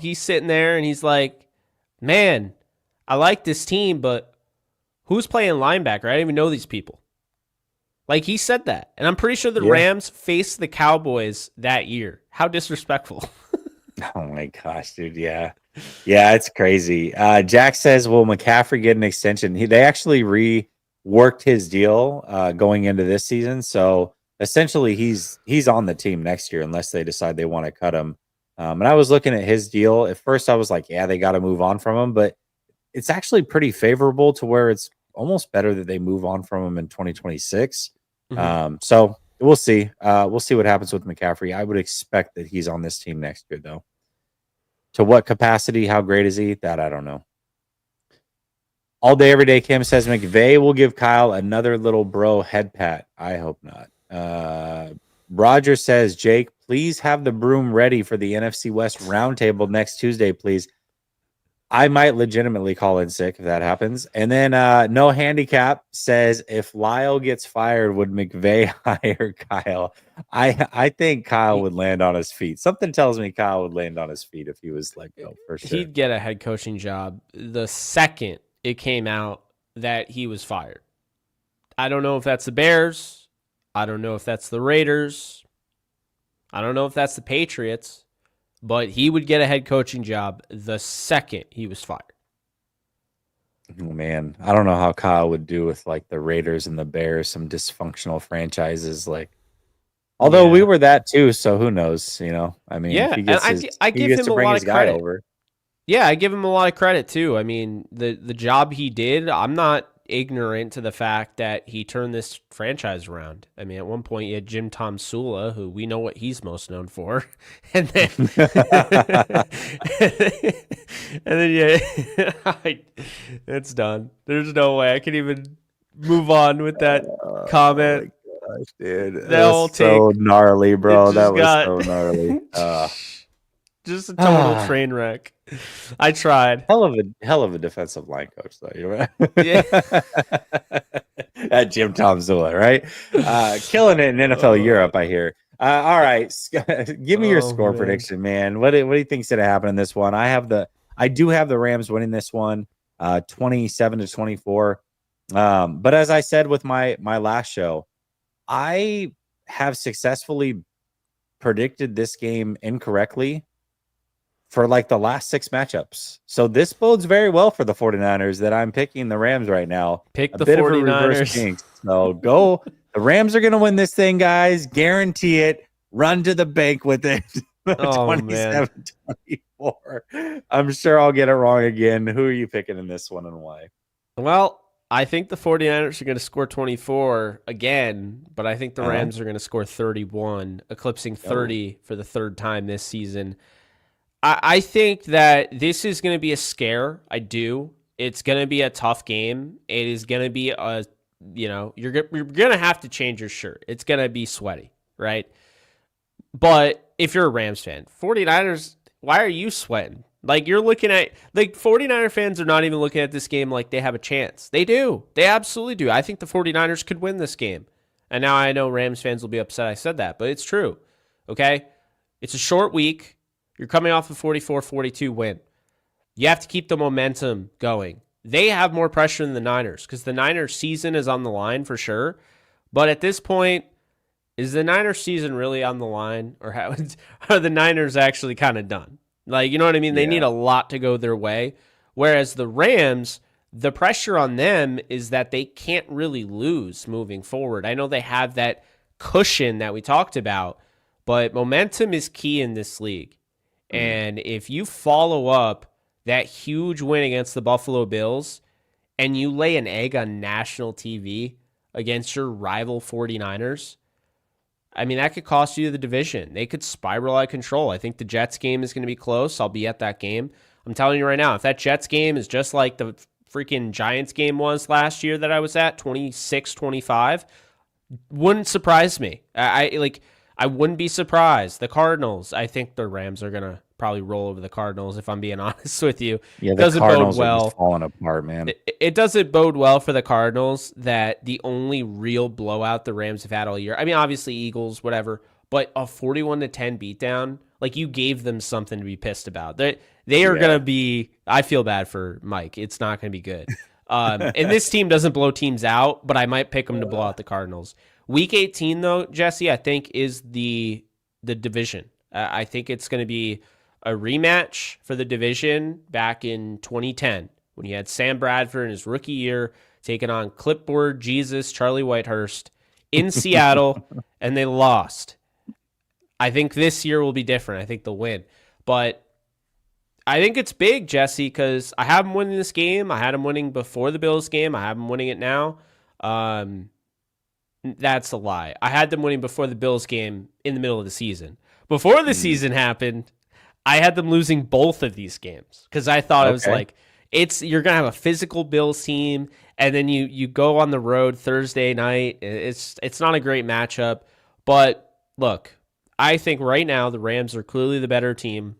he's sitting there and he's like, man, I like this team, but who's playing linebacker? I didn't even know these people. Like, he said that. And I'm pretty sure the Rams faced the Cowboys that year. How disrespectful. Oh, my gosh, dude. Yeah. Yeah, it's crazy. Jack says, will McCaffrey get an extension? They actually reworked his deal going into this season. So, essentially, he's on the team next year unless they decide they want to cut him. And I was looking at his deal. At first, I was like, yeah, they got to move on from him. But it's actually pretty favorable to where it's almost better that they move on from him in 2026. So we'll see. We'll see what happens with McCaffrey. I would expect that he's on this team next year, though. To what capacity? How great is he? That I don't know. All day, every day, Kim says McVay will give Kyle another little bro head pat. I hope not. Roger says, Jake, please have the broom ready for the NFC West roundtable next Tuesday, please. I might legitimately call in sick if that happens. And then No Handicap says, if Lyle gets fired, would McVay hire Kyle? I think Kyle would land on his feet. Something tells me Kyle would land on his feet if he was let go, for sure. He'd get a head coaching job the second it came out that he was fired. I don't know if that's the Bears. I don't know if that's the Raiders. I don't know if that's the Patriots. But he would get a head coaching job the second he was fired. Oh, man. I don't know how Kyle would do with like the Raiders and the Bears, some dysfunctional franchises. Although we were that too, so who knows? I mean, yeah, I give him a lot of credit. Over. Yeah, I give him a lot of credit too. I mean, the job he did, I'm not ignorant to the fact that he turned this franchise around. I mean, at one point you had Jim Tom Sula, who we know what he's most known for, and then it's done. There's no way I can even move on with that comment. dude. That whole So take, gnarly, bro. it That just was got so gnarly. just a total train wreck. I tried. Hell of a defensive line coach, though. You're right. Yeah. At Jim Tomzula, right? Killing it in NFL Europe, I hear. All right, give me your score man. prediction, man. What do you think's gonna happen in this one? I do have the Rams winning this one, 27-24. But as I said with my last show, I have successfully predicted this game incorrectly for like the last 6 matchups. So this bodes very well for the 49ers that I'm picking the Rams right now. Pick a the bit 49ers. of a reverse jinx. So go. The Rams are going to win this thing, guys. Guarantee it. Run to the bank with it. Oh, man. 27-24. I'm sure I'll get it wrong again. Who are you picking in this one and why? Well, I think the 49ers are going to score 24 again, but I think the Rams are going to score 31, eclipsing 30 for the third time this season. I think that this is going to be a scare. I do. It's going to be a tough game. It is going to be you're going to have to change your shirt. It's going to be sweaty, right? But if you're a Rams fan, 49ers, why are you sweating? Like, you're looking at, like, 49er fans are not even looking at this game like they have a chance. They do. They absolutely do. I think the 49ers could win this game. And now I know Rams fans will be upset I said that, but it's true. Okay? It's a short week. You're coming off a 44-42 win. You have to keep the momentum going. They have more pressure than the Niners because the Niners season is on the line for sure. But at this point, is the Niners season really on the line, or are the Niners actually kind of done? Like, you know what I mean? They need a lot to go their way. Whereas the Rams, the pressure on them is that they can't really lose moving forward. I know they have that cushion that we talked about, but momentum is key in this league. And if you follow up that huge win against the Buffalo Bills and you lay an egg on national TV against your rival 49ers, I mean, that could cost you the division. They could spiral out of control. I think the Jets game is going to be close. I'll be at that game. I'm telling you right now, if that Jets game is just like the freaking Giants game was last year that I was at, 26-25, wouldn't surprise me. I wouldn't be surprised. The Cardinals, I think the Rams are going to probably roll over the Cardinals, if I'm being honest with you. Yeah, the Cardinals are just falling apart, man. It doesn't bode well for the Cardinals that the only real blowout the Rams have had all year. I mean, obviously Eagles, whatever, but a 41-10 beatdown, like, you gave them something to be pissed about. They are going to be, I feel bad for Mike. It's not going to be good. And this team doesn't blow teams out, but I might pick them to blow out the Cardinals. Week 18, though, Jesse, I think is the division. I think it's going to be a rematch for the division back in 2010 when you had Sam Bradford in his rookie year taking on clipboard Jesus Charlie Whitehurst in Seattle, and they lost. I think this year will be different. I think they'll win. But I think it's big, Jesse, because I have them winning this game. I had them winning before the Bills game. I have them winning it now. That's a lie. I had them winning before the Bills game in the middle of the season. Before the season happened, I had them losing both of these games because I thought it was like, you're going to have a physical Bills team, and then you go on the road Thursday night. It's not a great matchup. But look, I think right now the Rams are clearly the better team.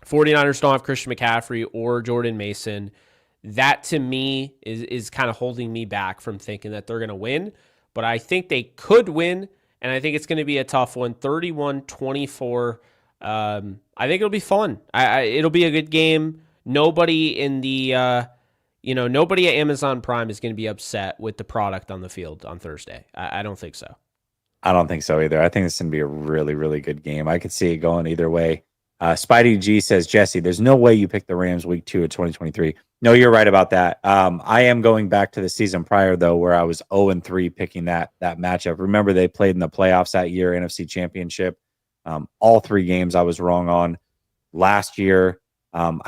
49ers don't have Christian McCaffrey or Jordan Mason. That, to me, is kind of holding me back from thinking that they're going to win. But I think they could win, and I think it's going to be a tough one, 31-24. I think it'll be fun. It'll be a good game. Nobody in the, nobody at Amazon Prime is going to be upset with the product on the field on Thursday. I don't think so. I don't think so either. I think this is going to be a really, really good game. I could see it going either way. Spidey G says, Jesse, there's no way you picked the Rams week 2 of 2023. No, you're right about that. I am going back to the season prior, though, where I was 0-3 picking that matchup. Remember, they played in the playoffs that year, NFC Championship. All 3 games I was wrong on. Last year, I'm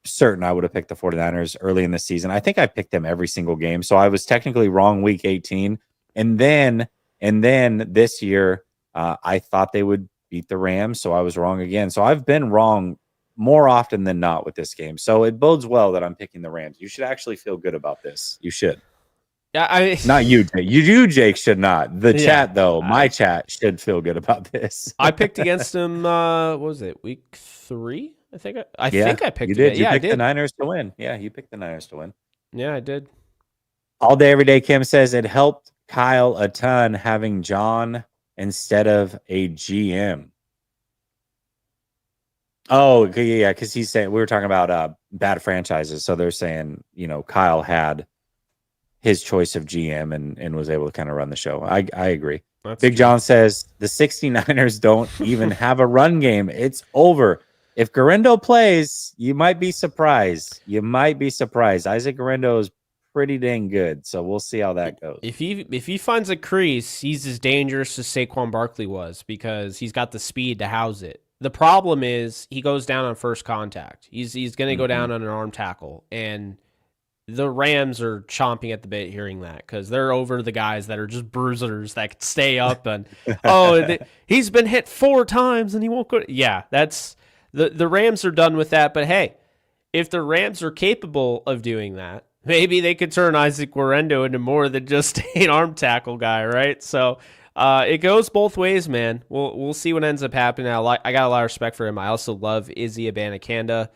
certain I would have picked the 49ers early in the season. I think I picked them every single game. So I was technically wrong week 18. And then this year, I thought they would beat the Rams. So I was wrong again. So I've been wrong more often than not with this game. So it bodes well that I'm picking the Rams. You should actually feel good about this. You should. Yeah, Not you, Jake. You, Jake, should not. The Yeah, chat, though, my chat should feel good about this. I picked against him. What was it, week 3? I think I think I picked. You did. You I picked the did. Niners to win. Yeah, you picked the Niners to win. Yeah, I did. All day, every day. Kim says it helped Kyle a ton having John instead of a GM. Oh, yeah, because he's saying we were talking about bad franchises. So they're saying, Kyle had his choice of GM and was able to kind of run the show. I agree. That's Big true. John says the 69ers don't even have a run game. It's over. If Garendo plays, you might be surprised. Isaac Garendo is pretty dang good. So we'll see how that goes. If he finds a crease, he's as dangerous as Saquon Barkley was because he's got the speed to house it. The problem is he goes down on first contact. He's going to go down on an arm tackle, and the Rams are chomping at the bit hearing that because they're over the guys that are just bruisers that can stay up and he's been hit 4 times and he won't go. Yeah, that's the Rams are done with that. But hey, if the Rams are capable of doing that, maybe they could turn Isaac Guerrero into more than just an arm tackle guy, right? So it goes both ways, man. We'll see what ends up happening. I got a lot of respect for him. I also love Izzy Abanikanda.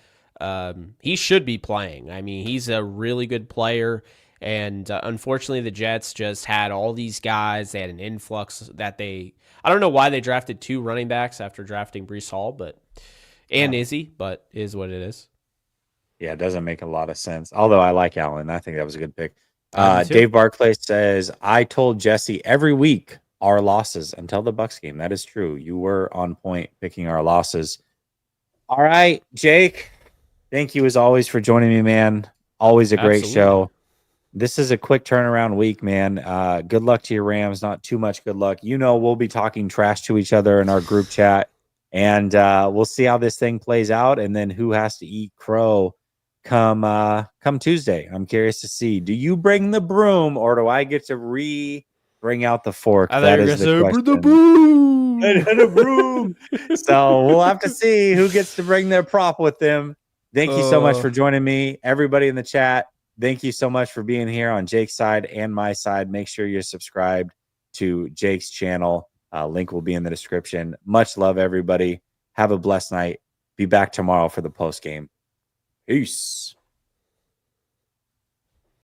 He should be playing. I mean, he's a really good player, and unfortunately, the Jets just had all these guys. They had an influx I don't know why they drafted 2 running backs after drafting Breece Hall, and Izzy, but is what it is. Yeah, it doesn't make a lot of sense. Although I like Allen. I think that was a good pick. Me too. Dave Barclay says, I told Jesse every week our losses until the Bucs game. That is true. You were on point picking our losses. All right, Jake. Thank you as always for joining me, man. Always a great show. This is a quick turnaround week, man. Good luck to your Rams. Not too much good luck. We'll be talking trash to each other in our group chat, and we'll see how this thing plays out, and then who has to eat crow come Tuesday. I'm curious to see. Do you bring the broom, or do I get to bring out the fork? That is the question. The broom. The broom. So we'll have to see who gets to bring their prop with them. Thank you so much for joining me. Everybody in the chat, thank you so much for being here on Jake's side and my side. Make sure you're subscribed to Jake's channel. Link will be in the description. Much love, everybody. Have a blessed night. Be back tomorrow for the post game. Peace.